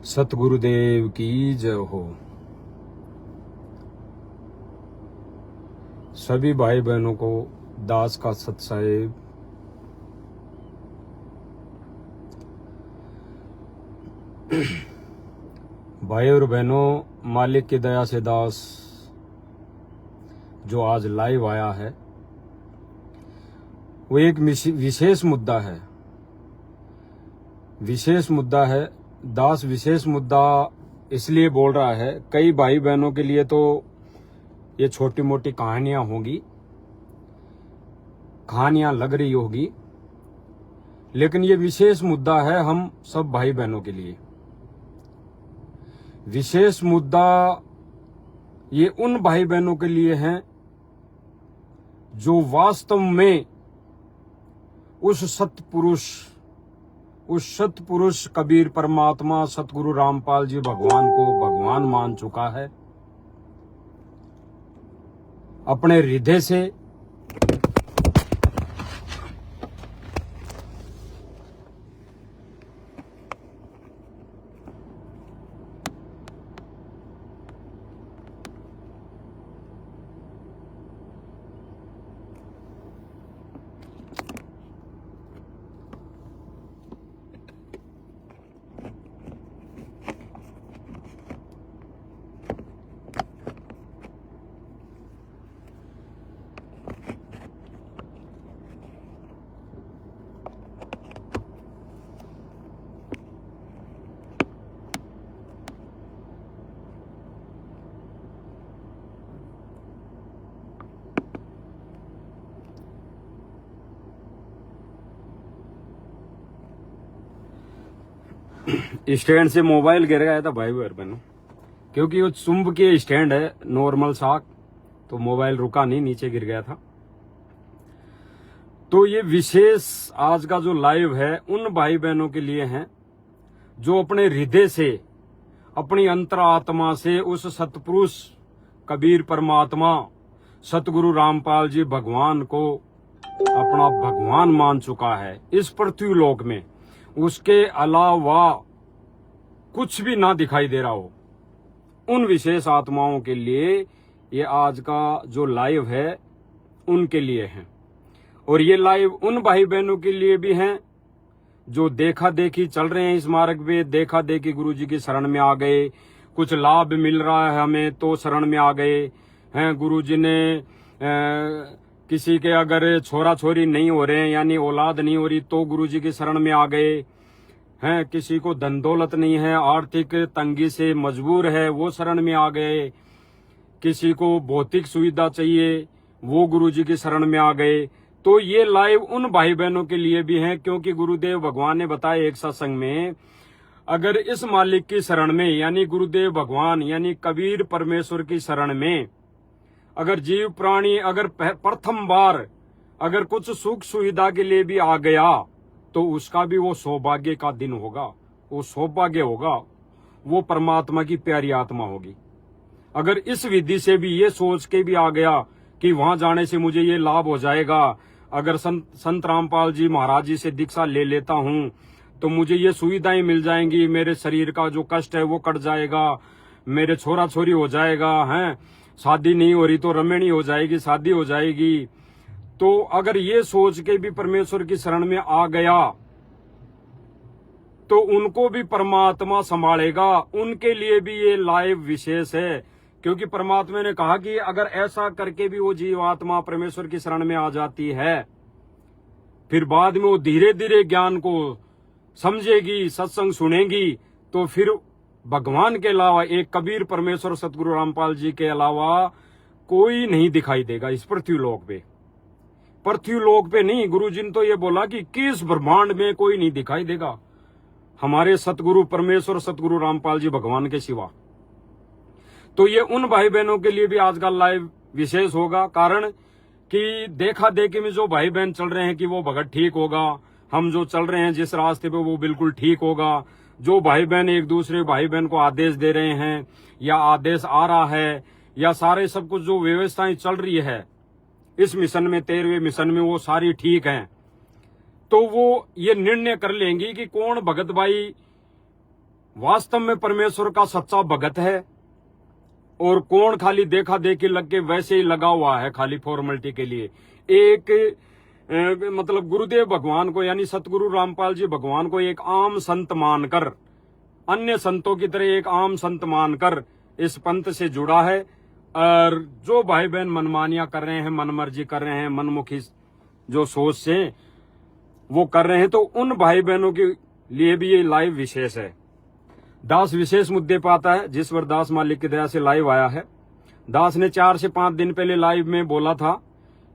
सतगुरुदेव की जय हो। सभी भाई बहनों को दास का सत साहेब। भाई और बहनों, मालिक की दया से दास जो आज लाइव आया है वो एक विशेष मुद्दा है। विशेष मुद्दा है दास। विशेष मुद्दा इसलिए बोल रहा है, कई भाई बहनों के लिए तो ये छोटी मोटी कहानियां होंगी, कहानियां लग रही होगी, लेकिन ये विशेष मुद्दा है हम सब भाई बहनों के लिए। विशेष मुद्दा ये उन भाई बहनों के लिए है जो वास्तव में उस सतपुरुष कबीर परमात्मा सतगुरु रामपाल जी भगवान को भगवान मान चुका है अपने हृदय से। स्टैंड से मोबाइल गिर गया था भाई बहनों, क्योंकि वो चुंबकीय स्टैंड है नॉर्मल सा, तो मोबाइल रुका नहीं, नीचे गिर गया था। तो ये विशेष आज का जो लाइव है उन भाई बहनों के लिए है जो अपने हृदय से, अपनी अंतरात्मा से उस सतपुरुष कबीर परमात्मा सतगुरु रामपाल जी भगवान को अपना भगवान मान चुका है इस पृथ्वी लोक में। उसके अलावा कुछ भी ना दिखाई दे रहा हो, उन विशेष आत्माओं के लिए ये आज का जो लाइव है उनके लिए है। और ये लाइव उन भाई बहनों के लिए भी है जो देखा देखी चल रहे हैं इस मार्ग पे, देखा देखी गुरु जी की शरण में आ गए, कुछ लाभ मिल रहा है हमें तो शरण में आ गए हैं। गुरु जी ने किसी के अगर छोरा छोरी नहीं हो रहे हैं यानी औलाद नहीं हो रही तो गुरु जी की शरण में आ गए हैं। किसी को धन दौलत नहीं है, आर्थिक तंगी से मजबूर है, वो शरण में आ गए। किसी को भौतिक सुविधा चाहिए, वो गुरु जी की शरण में आ गए। तो ये लाइव उन भाई बहनों के लिए भी है, क्योंकि गुरुदेव भगवान ने बताया एक सत्संग में, अगर इस मालिक की शरण में यानी गुरुदेव भगवान यानी कबीर परमेश्वर की शरण में अगर जीव प्राणी अगर प्रथम बार अगर कुछ सुख सुविधा के लिए भी आ गया तो उसका भी वो सौभाग्य का दिन होगा, वो सौभाग्य होगा, वो परमात्मा की प्यारी आत्मा होगी। अगर इस विधि से भी ये सोच के भी आ गया कि वहां जाने से मुझे ये लाभ हो जाएगा, अगर संत रामपाल जी महाराज जी से दीक्षा ले लेता हूं तो मुझे ये सुविधाएं मिल जाएंगी, मेरे शरीर का जो कष्ट है वो कट जाएगा, मेरे छोरा छोरी हो जाएगा, हैं शादी नहीं हो रही तो रमणी हो जाएगी, शादी हो जाएगी। तो अगर ये सोच के भी परमेश्वर की शरण में आ गया तो उनको भी परमात्मा संभालेगा। उनके लिए भी ये लाइव विशेष है, क्योंकि परमात्मा ने कहा कि अगर ऐसा करके भी वो जीवात्मा परमेश्वर की शरण में आ जाती है, फिर बाद में वो धीरे धीरे ज्ञान को समझेगी, सत्संग सुनेगी, तो फिर भगवान के अलावा एक कबीर परमेश्वर सतगुरु रामपाल जी के अलावा कोई नहीं दिखाई देगा इस पृथ्वी लोक पे। पृथ्वी लोक पे नहीं, गुरु जी ने तो ये बोला कि किस ब्रह्मांड में कोई नहीं दिखाई देगा हमारे सतगुरु परमेश्वर सतगुरु रामपाल जी भगवान के सिवा। तो ये उन भाई बहनों के लिए भी आज का लाइव विशेष होगा, कारण कि देखा देखी में जो भाई बहन चल रहे हैं कि वो भगत ठीक होगा, हम जो चल रहे हैं जिस रास्ते पे वो बिल्कुल ठीक होगा, जो भाई बहन एक दूसरे भाई बहन को आदेश दे रहे हैं या आदेश आ रहा है या सारे सब कुछ जो व्यवस्थाएं चल रही है इस मिशन में 13वें मिशन में वो सारी ठीक हैं, तो वो ये निर्णय कर लेंगी कि कौन भगत भाई वास्तव में परमेश्वर का सच्चा भगत है और कौन खाली देखा देखी लग के वैसे ही लगा हुआ है खाली फॉर्मेलिटी के लिए। एक मतलब गुरुदेव भगवान को यानी सतगुरु रामपाल जी भगवान को एक आम संत मानकर, अन्य संतों की तरह एक आम संत मानकर इस पंथ से जुड़ा है। और जो भाई बहन मनमानियां कर रहे हैं, मनमर्जी कर रहे हैं, मनमुखी जो सोच से वो कर रहे हैं, तो उन भाई बहनों के लिए भी ये लाइव विशेष है। दास विशेष मुद्दे पर आता है जिस पर दास मालिक की दया से लाइव आया है। दास ने 4 से 5 दिन पहले लाइव में बोला था,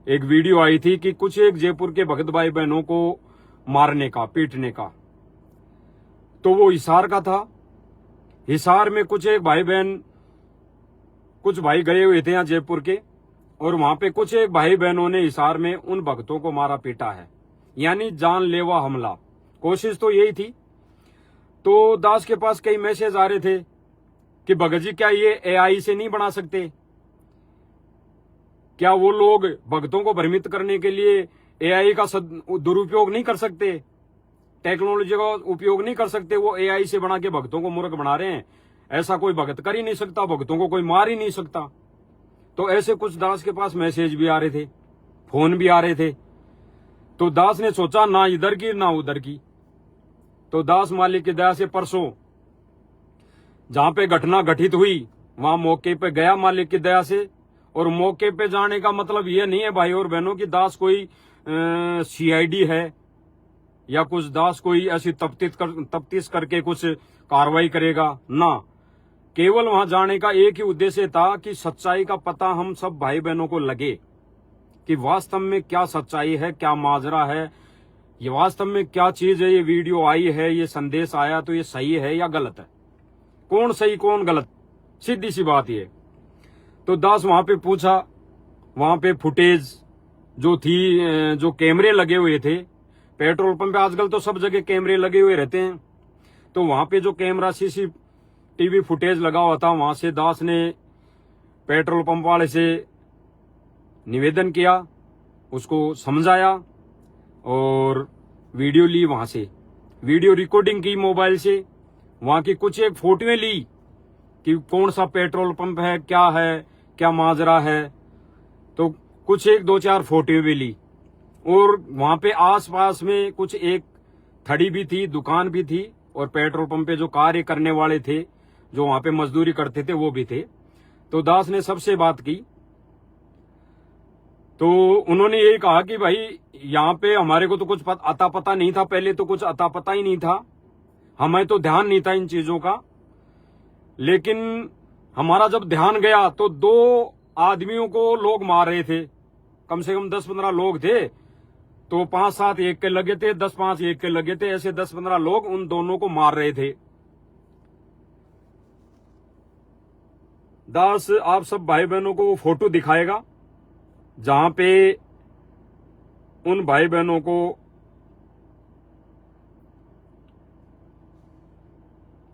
एक वीडियो आई थी कि कुछ एक जयपुर के भगत भाई बहनों को मारने का, पीटने का, तो वो हिसार का था। हिसार में कुछ एक भाई बहन, कुछ भाई गए हुए थे यहाँ जयपुर के, और वहां पे कुछ एक भाई बहनों ने हिसार में उन भक्तों को मारा पीटा है, यानी जानलेवा हमला। कोशिश तो यही थी। तो दास के पास कई मैसेज आ रहे थे कि भगत जी क्या ये एआई से नहीं बना सकते? क्या वो लोग भक्तों को भ्रमित करने के लिए एआई का दुरुपयोग नहीं कर सकते? टेक्नोलॉजी का उपयोग नहीं कर सकते? वो एआई से बना के भक्तों को मूर्ख बना रहे हैं। ऐसा कोई भगत कर ही नहीं सकता, भक्तों को कोई मार ही नहीं सकता। तो ऐसे कुछ दास के पास मैसेज भी आ रहे थे, फोन भी आ रहे थे। तो दास ने सोचा ना इधर की ना उधर की। तो दास मालिक की दया से परसों जहां पे घटना घटित हुई वहां मौके पे गया मालिक की दया से। और मौके पे जाने का मतलब ये नहीं है भाई और बहनों की दास कोई सीआईडी है या कुछ दास कोई ऐसी तफ्तीश करके कुछ कार्रवाई करेगा ना। केवल वहां जाने का एक ही उद्देश्य था कि सच्चाई का पता हम सब भाई बहनों को लगे कि वास्तव में क्या सच्चाई है, क्या माजरा है, ये वास्तव में क्या चीज है। ये वीडियो आई है, ये संदेश आया, तो ये सही है या गलत है? कौन सही कौन गलत, सीधी सी बात ये। तो दास वहां पे पूछा, वहां पे फुटेज जो थी, जो कैमरे लगे हुए थे पेट्रोल पंप पे, आजकल तो सब जगह कैमरे लगे हुए रहते हैं, तो वहां पे जो कैमरा सीसीटीवी फुटेज लगा हुआ था, वहां से दास ने पेट्रोल पंप वाले से निवेदन किया, उसको समझाया और वीडियो ली, वहां से वीडियो रिकॉर्डिंग की मोबाइल से, वहां की कुछ एक फोटोएं ली कि कौन सा पेट्रोल पंप है, क्या माजरा है। तो कुछ एक 2-4 फोटोएं भी ली। और वहां पे आसपास में कुछ एक थड़ी भी थी, दुकान भी थी, और पेट्रोल पंप पे जो कार्य करने वाले थे, जो वहां पे मजदूरी करते थे, वो भी थे। तो दास ने सबसे बात की, तो उन्होंने यही कहा कि भाई यहाँ पे हमारे को तो कुछ अता पता नहीं था, पहले तो कुछ अता पता ही नहीं था, हमें तो ध्यान नहीं था इन चीजों का। लेकिन हमारा जब ध्यान गया तो 2 आदमियों को लोग मार रहे थे, कम से कम 10-15 लोग थे। तो 5-7 एक के लगे थे, 10-5 एक के लगे थे, ऐसे 10-15 लोग उन दोनों को मार रहे थे। दास आप सब भाई बहनों को वो फोटो दिखाएगा जहां पे उन भाई बहनों को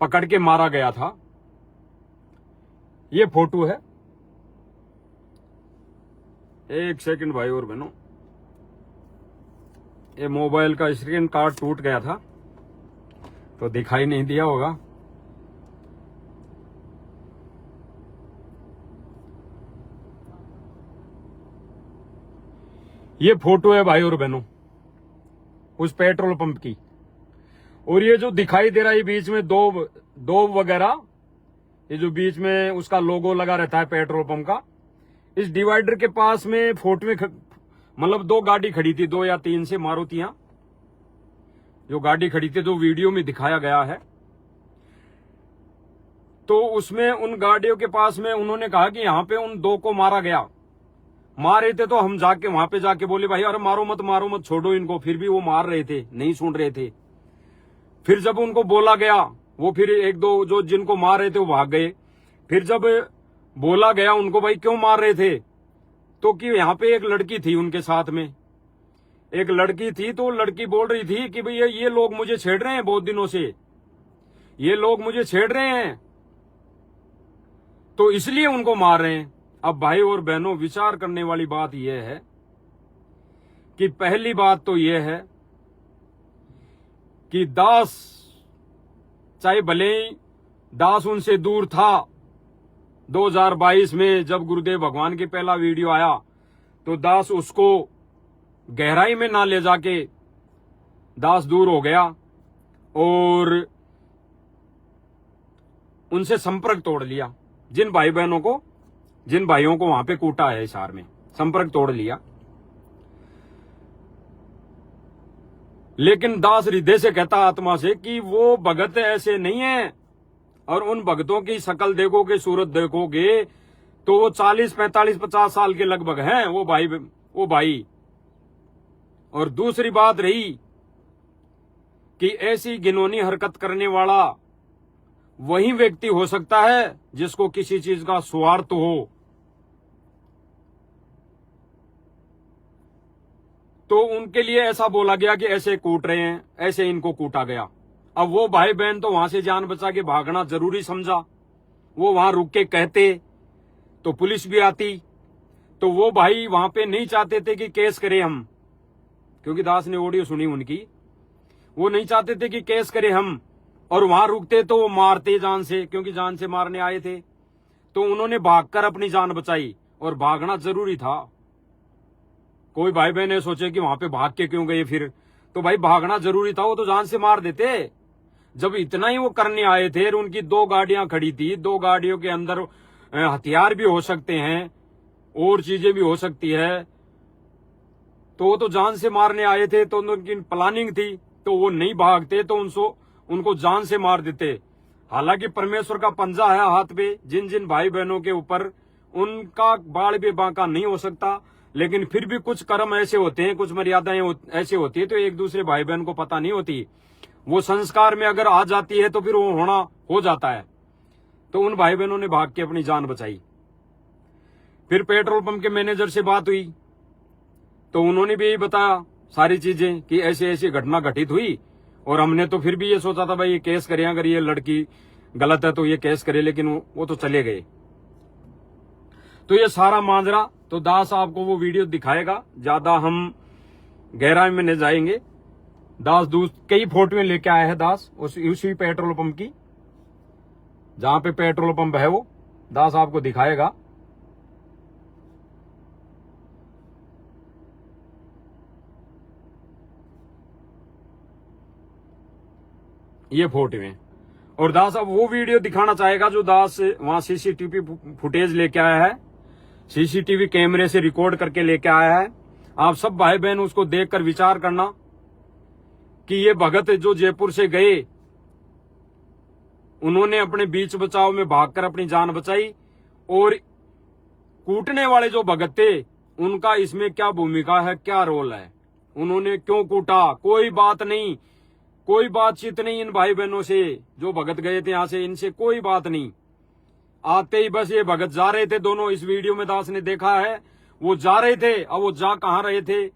पकड़ के मारा गया था। ये फोटो है, एक सेकंड भाई और बहनों, ये मोबाइल का स्क्रीन कार्ड टूट गया था तो दिखाई नहीं दिया होगा। ये फोटो है भाई और बहनों उस पेट्रोल पंप की। और ये जो दिखाई दे रहा है बीच में दो वगैरह, ये जो बीच में उसका लोगो लगा रहता है पेट्रोल पंप का, इस डिवाइडर के पास में फोटो में मतलब 2 गाड़ी खड़ी थी, 2 या 3 से मारुतियां जो गाड़ी खड़ी थी, जो वीडियो में दिखाया गया है। तो उसमें उन गाड़ियों के पास में उन्होंने कहा कि यहां पे उन 2 को मारा गया। मारे थे तो हम जाके वहां पे जाके बोले भाई अरे मारो मत छोड़ो इनको, फिर भी वो मार रहे थे, नहीं सुन रहे थे। फिर जब उनको बोला गया, वो फिर 1-2 जो जिनको मार रहे थे वो भाग गए। फिर जब बोला गया उनको भाई क्यों मार रहे थे, तो कि यहाँ पे एक लड़की थी उनके साथ में, एक लड़की थी, तो लड़की बोल रही थी कि भैया ये लोग मुझे छेड़ रहे हैं, बहुत दिनों से ये लोग मुझे छेड़ रहे हैं, तो इसलिए उनको मार रहे हैं। अब भाई और बहनों विचार करने वाली बात यह है कि पहली बात तो यह है कि दास चाहे भले ही दास उनसे दूर था। 2022 में जब गुरुदेव भगवान की पहला वीडियो आया तो दास उसको गहराई में ना ले जाके दास दूर हो गया और उनसे संपर्क तोड़ लिया। जिन भाइयों को वहां पे कूटा है हिसार में, संपर्क तोड़ लिया। लेकिन दास हृदय से कहता आत्मा से कि वो भगत ऐसे नहीं है। और उन भगतों की शक्ल देखोगे, सूरत देखोगे तो वो 40, 45, 50 साल के लगभग हैं वो भाई। और दूसरी बात रही कि ऐसी घिनौनी हरकत करने वाला वही व्यक्ति हो सकता है जिसको किसी चीज का स्वार्थ हो। तो उनके लिए ऐसा बोला गया कि ऐसे कूट रहे हैं, ऐसे इनको कूटा गया। अब वो भाई बहन तो वहां से जान बचा के भागना जरूरी समझा। वो वहां रुक के कहते तो पुलिस भी आती। तो वो भाई वहां पे नहीं चाहते थे कि केस करें हम, क्योंकि दास ने ऑडियो सुनी उनकी। वो नहीं चाहते थे कि केस करें हम, और वहां रुकते तो वो मारते जान से, क्योंकि जान से मारने आए थे। तो उन्होंने भागकर अपनी जान बचाई, और भागना जरूरी था। कोई भाई बहन ने सोचे कि वहां पे भाग के क्यों गए फिर, तो भाई भागना जरूरी था, वो तो जान से मार देते। जब इतना ही वो करने आए थे, उनकी 2 गाड़ियां खड़ी थी, 2 गाड़ियों के अंदर हथियार भी हो सकते हैं और चीजें भी हो सकती है, तो वो तो जान से मारने आए थे। तो उनकी प्लानिंग थी, तो वो नहीं भागते तो उनको जान से मार देते। हालांकि परमेश्वर का पंजा है हाथ पे, जिन जिन भाई बहनों के ऊपर उनका बाल भी बांका नहीं हो सकता। लेकिन फिर भी कुछ कर्म ऐसे होते हैं, कुछ मर्यादाएं ऐसे होती है, तो एक दूसरे भाई बहन को पता नहीं होती। वो संस्कार में अगर आ जाती है तो फिर वो होना हो जाता है। तो उन भाई बहनों ने भाग के अपनी जान बचाई। फिर पेट्रोल पंप के मैनेजर से बात हुई तो उन्होंने भी यही बताया सारी चीजें कि ऐसी ऐसी घटना घटित हुई। और हमने तो फिर भी ये सोचा था भाई ये केस करें, अगर ये लड़की गलत है तो ये केस करे, लेकिन वो तो चले गए। तो ये सारा माजरा तो दास आपको वो वीडियो दिखाएगा, ज्यादा हम गहराई में नहीं जाएंगे। दास कई फोटोएं लेके आया है दास उसी पेट्रोल पंप की, जहां पे पेट्रोल पंप है वो दास आपको दिखाएगा। ये फोटोएं, और दास अब वो वीडियो दिखाना चाहेगा जो दास वहां सीसीटीवी फुटेज लेके आया है, सीसीटीवी कैमरे से रिकॉर्ड करके लेके आया है। आप सब भाई बहन उसको देखकर विचार करना कि ये भगत जो जयपुर से गए, उन्होंने अपने बीच बचाव में भागकर अपनी जान बचाई, और कूटने वाले जो भगत थे उनका इसमें क्या भूमिका है, क्या रोल है, उन्होंने क्यों कूटा। कोई बात नहीं, कोई बातचीत नहीं इन भाई बहनों से जो भगत गए थे यहां से, इनसे कोई बात नहीं। आते ही बस ये भगत जा रहे थे दोनों, इस वीडियो में दास ने देखा है वो जा रहे थे। अब वो जा कहां रहे थे,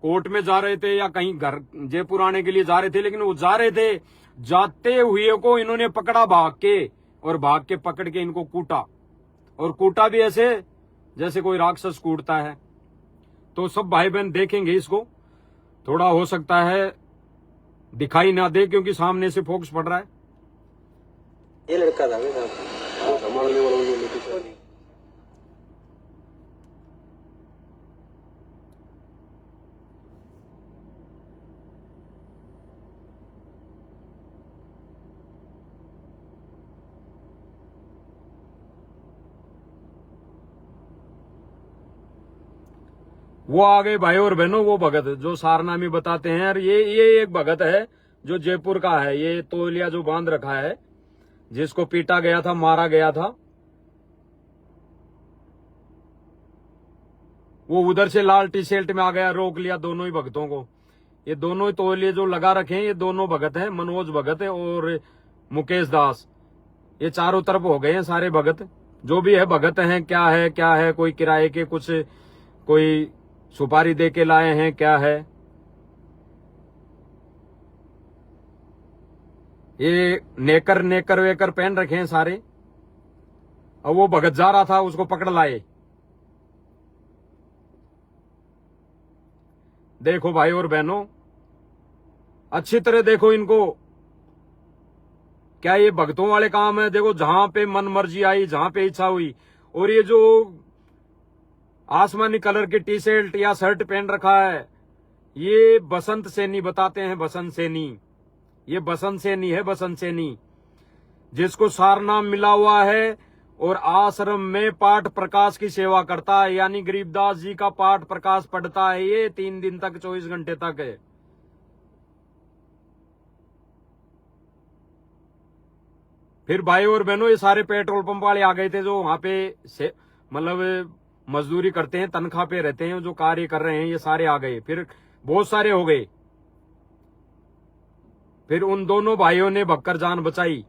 कोर्ट में जा रहे थे या कहीं घर जयपुर आने के लिए जा रहे थे, लेकिन वो जा रहे थे। जाते हुए को इन्होंने पकड़ा भाग के, और भाग के पकड़ के इनको कूटा, और कूटा भी ऐसे जैसे कोई राक्षस कूटता है। तो सब भाई बहन देखेंगे इसको, थोड़ा हो सकता है दिखाई ना दे क्योंकि सामने से फोकस पड़ रहा है। ये लड़का था संभालने वाला वो आ गए भाई और बहनों, वो भगत जो सारनामी बताते हैं। और ये एक भगत है जो जयपुर का है, ये तौलिया जो बांध रखा है, जिसको पीटा गया था, मारा गया था, वो उधर से लाल टी शर्ट में आ गया, रोक लिया दोनों ही भगतों को। ये दोनों ही तौलिए जो लगा रखे हैं, ये दोनों भगत हैं, मनोज भगत है और मुकेश दास। ये चारों तरफ हो गए हैं सारे भगत, जो भी है भगत हैं। क्या है, कोई किराए के कुछ, कोई सुपारी दे के लाए हैं, क्या है। ये नेकर वेकर पहन रखे हैं सारे। और वो भगत जा रहा था, उसको पकड़ लाए। देखो भाई और बहनों, अच्छी तरह देखो इनको, क्या ये भक्तों वाले काम है? देखो, जहां पे मन मर्जी आई, जहां पे इच्छा हुई। और ये जो आसमानी कलर की टी शर्ट या शर्ट पहन रखा है, ये बसंत सैनी बताते हैं, बसंत सैनी। ये बसंत सैनी है, बसंत सैनी, जिसको सारनाम मिला हुआ है और आश्रम में पाठ प्रकाश की सेवा करता है, यानी गरीबदास जी का पाठ प्रकाश पढ़ता है ये 3 दिन तक, 24 घंटे तक है। फिर भाई और बहनों, ये सारे पेट्रोल पंप वाले आ गए थे जो वहां पे मतलब मजदूरी करते हैं, तनख्वाह पे रहते हैं, जो कार्य कर रहे हैं, ये सारे आ गए। फिर बहुत सारे हो गए। फिर उन दोनों भाइयों ने भक्कर जान बचाई।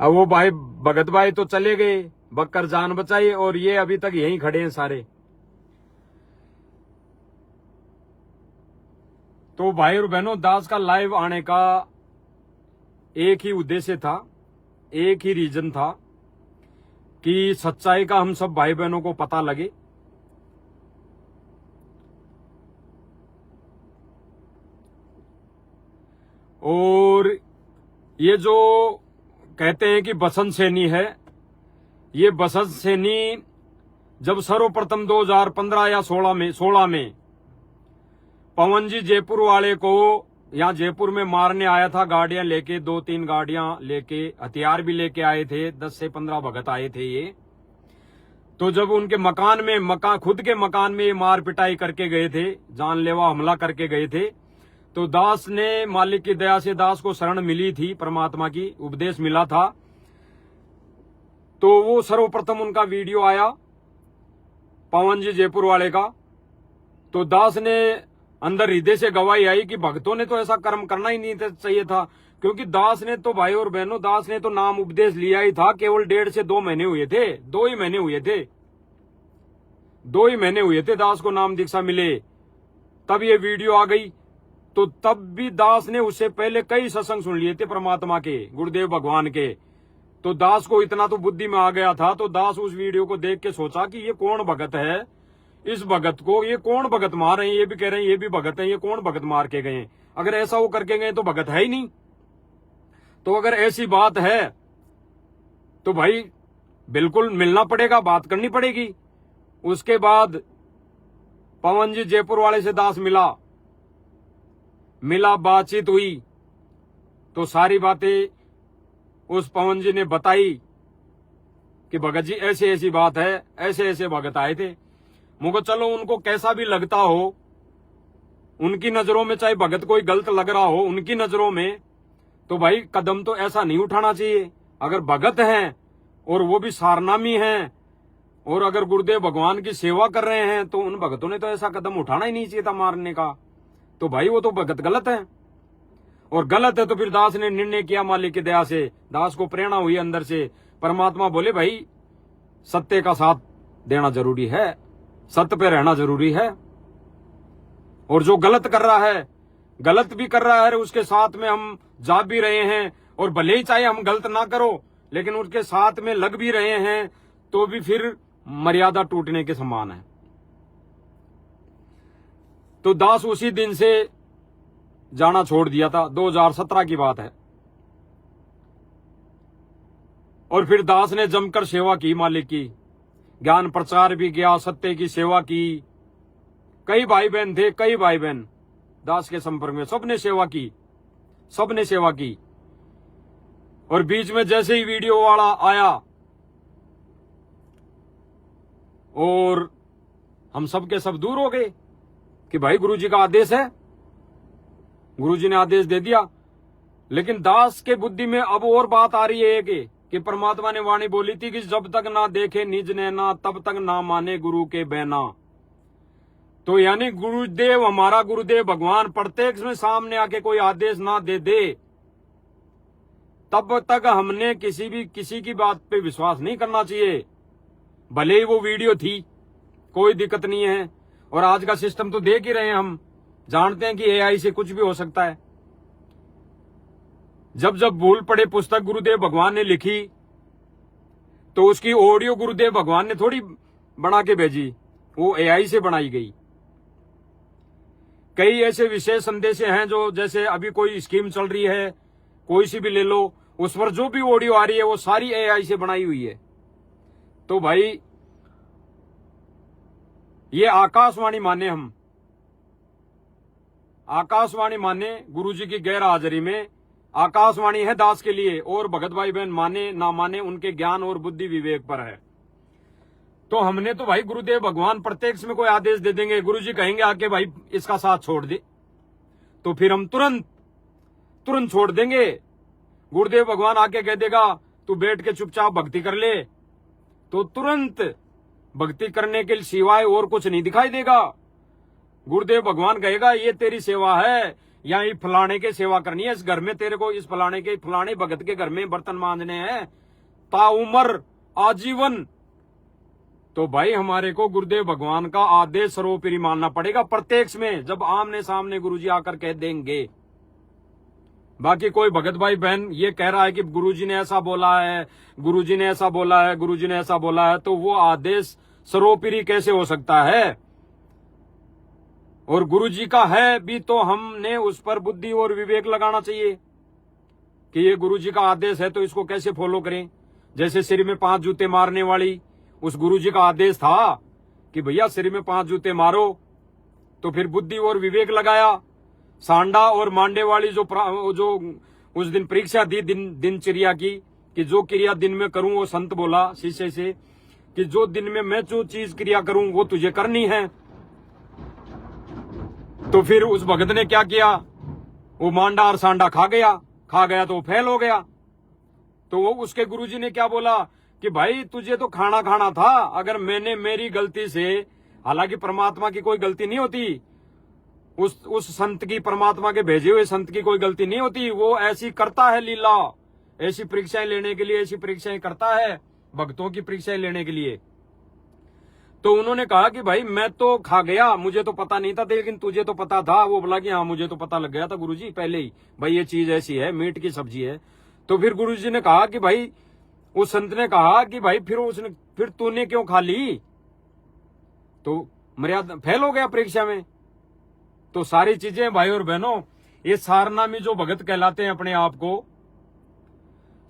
अब वो भाई भगत भाई तो चले गए, बक्कर जान बचाई, और ये अभी तक यहीं खड़े हैं सारे। तो भाई और बहनों, दास का लाइव आने का एक ही उद्देश्य था, एक ही रीजन था कि सच्चाई का हम सब भाई बहनों को पता लगे। और ये जो कहते हैं कि बसंत सैनी है, ये बसंत सैनी जब सर्वप्रथम 2015 या 16 में पवन जी जयपुर वाले को यहाँ जयपुर में मारने आया था, गाड़ियां लेके, 2-3 गाड़ियां लेके, हथियार भी लेके आए थे, 10 से 15 भगत आए थे ये। तो जब उनके मकान में, खुद के मकान में मार पिटाई करके गए थे, जानलेवा हमला करके गए थे, तो दास ने, मालिक की दया से दास को शरण मिली थी, परमात्मा की उपदेश मिला था। तो वो सर्वप्रथम उनका वीडियो आया पवन जी जयपुर वाले का। तो दास ने अंदर हृदय से गवाही आई कि भक्तों ने तो ऐसा कर्म करना ही नहीं चाहिए था, क्योंकि दास ने तो, भाई और बहनों, दास ने तो नाम उपदेश लिया ही था। केवल 1.5 से 2 महीने हुए थे, 2 ही महीने हुए थे, 2 ही महीने हुए थे दास को नाम दीक्षा मिले, तब ये वीडियो आ गई। तो तब भी दास ने उससे पहले कई सत्संग सुन लिए थे परमात्मा के, गुरुदेव भगवान के। तो दास को इतना तो बुद्धि में आ गया था। तो दास उस वीडियो को देख के सोचा कि ये कौन भगत है, इस भगत को ये कौन भगत मार रहे हैं, ये भी कह रहे हैं ये भी भगत है, ये कौन भगत मार के गए? अगर ऐसा वो करके गए तो भगत है ही नहीं। तो अगर ऐसी बात है तो भाई बिल्कुल मिलना पड़ेगा, बात करनी पड़ेगी। उसके बाद पवन जी जयपुर वाले से दास मिला, बातचीत हुई, तो सारी बातें उस पवन जी ने बताई कि भगत जी ऐसी ऐसी बात है, ऐसे ऐसे भगत आए थे। मुझको चलो उनको कैसा भी लगता हो, उनकी नजरों में चाहे भगत कोई गलत लग रहा हो, उनकी नजरों में, तो भाई कदम तो ऐसा नहीं उठाना चाहिए। अगर भगत हैं और वो भी सारनामी हैं और अगर गुरुदेव भगवान की सेवा कर रहे हैं, तो उन भगतों ने तो ऐसा कदम उठाना ही नहीं चाहिए था मारने का। तो भाई वो तो भगत गलत है, और गलत है तो फिर दास ने निर्णय किया, मालिक की दया से दास को प्रेरणा हुई अंदर से। परमात्मा बोले भाई सत्य का साथ देना जरूरी है, सत्य पे रहना जरूरी है, और जो गलत कर रहा है, गलत भी कर रहा है, उसके साथ में हम जा भी रहे हैं, और भले ही चाहे हम गलत ना करो, लेकिन उसके साथ में लग भी रहे हैं, तो भी फिर मर्यादा टूटने के समान है। तो दास उसी दिन से जाना छोड़ दिया था, 2017 की बात है। और फिर दास ने जमकर सेवा की मालिक की, ज्ञान प्रचार भी किया, सत्य की सेवा की। कई भाई बहन थे, कई भाई बहन दास के संपर्क में, सबने सेवा की, सबने सेवा की। और बीच में जैसे ही वीडियो वाला आया और हम सब के सब दूर हो गए कि भाई गुरुजी का आदेश है, गुरुजी ने आदेश दे दिया। लेकिन दास के बुद्धि में अब और बात आ रही है कि परमात्मा ने वाणी बोली थी कि जब तक ना देखे निज नैना, तब तक ना माने गुरु के बहना। तो यानी गुरुदेव, हमारा गुरुदेव भगवान प्रत्यक्ष में सामने आके कोई आदेश ना दे दे, तब तक हमने किसी की बात पे विश्वास नहीं करना चाहिए, भले ही वो वीडियो थी, कोई दिक्कत नहीं है। और आज का सिस्टम तो देख ही रहे हैं, हम जानते हैं कि एआई से कुछ भी हो सकता है। जब जब भूल पड़े पुस्तक गुरुदेव भगवान ने लिखी तो उसकी ऑडियो गुरुदेव भगवान ने थोड़ी बना के भेजी, वो एआई से बनाई गई। कई ऐसे विशेष संदेश हैं जो, जैसे अभी कोई स्कीम चल रही है, कोई सी भी ले लो, उस पर जो भी ऑडियो आ रही है वो सारी एआई से बनाई हुई है। तो भाई ये आकाशवाणी माने, हम आकाशवाणी माने गुरुजी की गैर हाजिरी में। आकाशवाणी है दास के लिए, और भगत भाई बहन माने ना माने उनके ज्ञान और बुद्धि विवेक पर है। तो हमने तो भाई गुरुदेव भगवान प्रत्यक्ष में कोई आदेश दे देंगे, गुरुजी कहेंगे आके भाई इसका साथ छोड़ दे, तो फिर हम तुरंत छोड़ देंगे। गुरुदेव भगवान आके कह देगा तू बैठ के चुपचाप भक्ति कर ले, तो तुरंत भक्ति करने के सिवाय और कुछ नहीं दिखाई देगा। गुरुदेव भगवान कहेगा ये तेरी सेवा है, यहाँ फलाने के सेवा करनी है, इस घर में तेरे को इस फलाने भगत के घर में बर्तन मांजने हैं ताउमर आजीवन। तो भाई हमारे को गुरुदेव भगवान का आदेश सर्वोपरि मानना पड़ेगा प्रत्यक्ष में, जब आमने सामने गुरुजी आकर कह देंगे। बाकी कोई भगत भाई बहन ये कह रहा है कि गुरुजी ने ऐसा बोला है, गुरुजी ने ऐसा बोला है, गुरुजी ने ऐसा बोला है, तो वो आदेश सर्वोपरि कैसे हो सकता है? और गुरुजी का है भी तो हमने उस पर बुद्धि और विवेक लगाना चाहिए कि ये गुरुजी का आदेश है तो इसको कैसे फॉलो करें। जैसे सिर में 5 जूते मारने वाली, उस गुरुजी का आदेश था कि भैया सिर में 5 जूते मारो, तो फिर बुद्धि और विवेक लगाया। सांडा और मांडे वाली जो उस दिन परीक्षा दी दिनचर्या की, कि जो क्रिया दिन में करूं, वो संत बोला शिष्य से कि जो दिन में मैं जो चीज क्रिया करूं वो तुझे करनी है। तो फिर उस भगत ने क्या किया, वो मांडा और सांडा खा गया तो फेल हो गया। तो वो उसके गुरुजी ने क्या बोला कि भाई तुझे तो खाना था, अगर मैंने मेरी गलती से, हालांकि परमात्मा की कोई गलती नहीं होती, उस संत की, परमात्मा के भेजे हुए संत की कोई गलती नहीं होती, वो ऐसी करता है लीला, ऐसी परीक्षाएं लेने के लिए ऐसी परीक्षाएं करता है, भक्तों की परीक्षाएं लेने के लिए। तो उन्होंने कहा कि भाई मैं तो खा गया, मुझे तो पता नहीं था, लेकिन तुझे तो पता था। वो बोला कि हाँ मुझे तो पता लग गया था गुरुजी पहले ही, भाई ये चीज ऐसी है, मीट की सब्जी है। तो फिर गुरुजी ने कहा कि भाई, उस संत ने कहा कि भाई फिर तूने क्यों खा ली, तो मर्यादा फेल हो गया परीक्षा में। तो सारी चीजें भाई और बहनों, ये सारनामी जो भगत कहलाते हैं, अपने आप को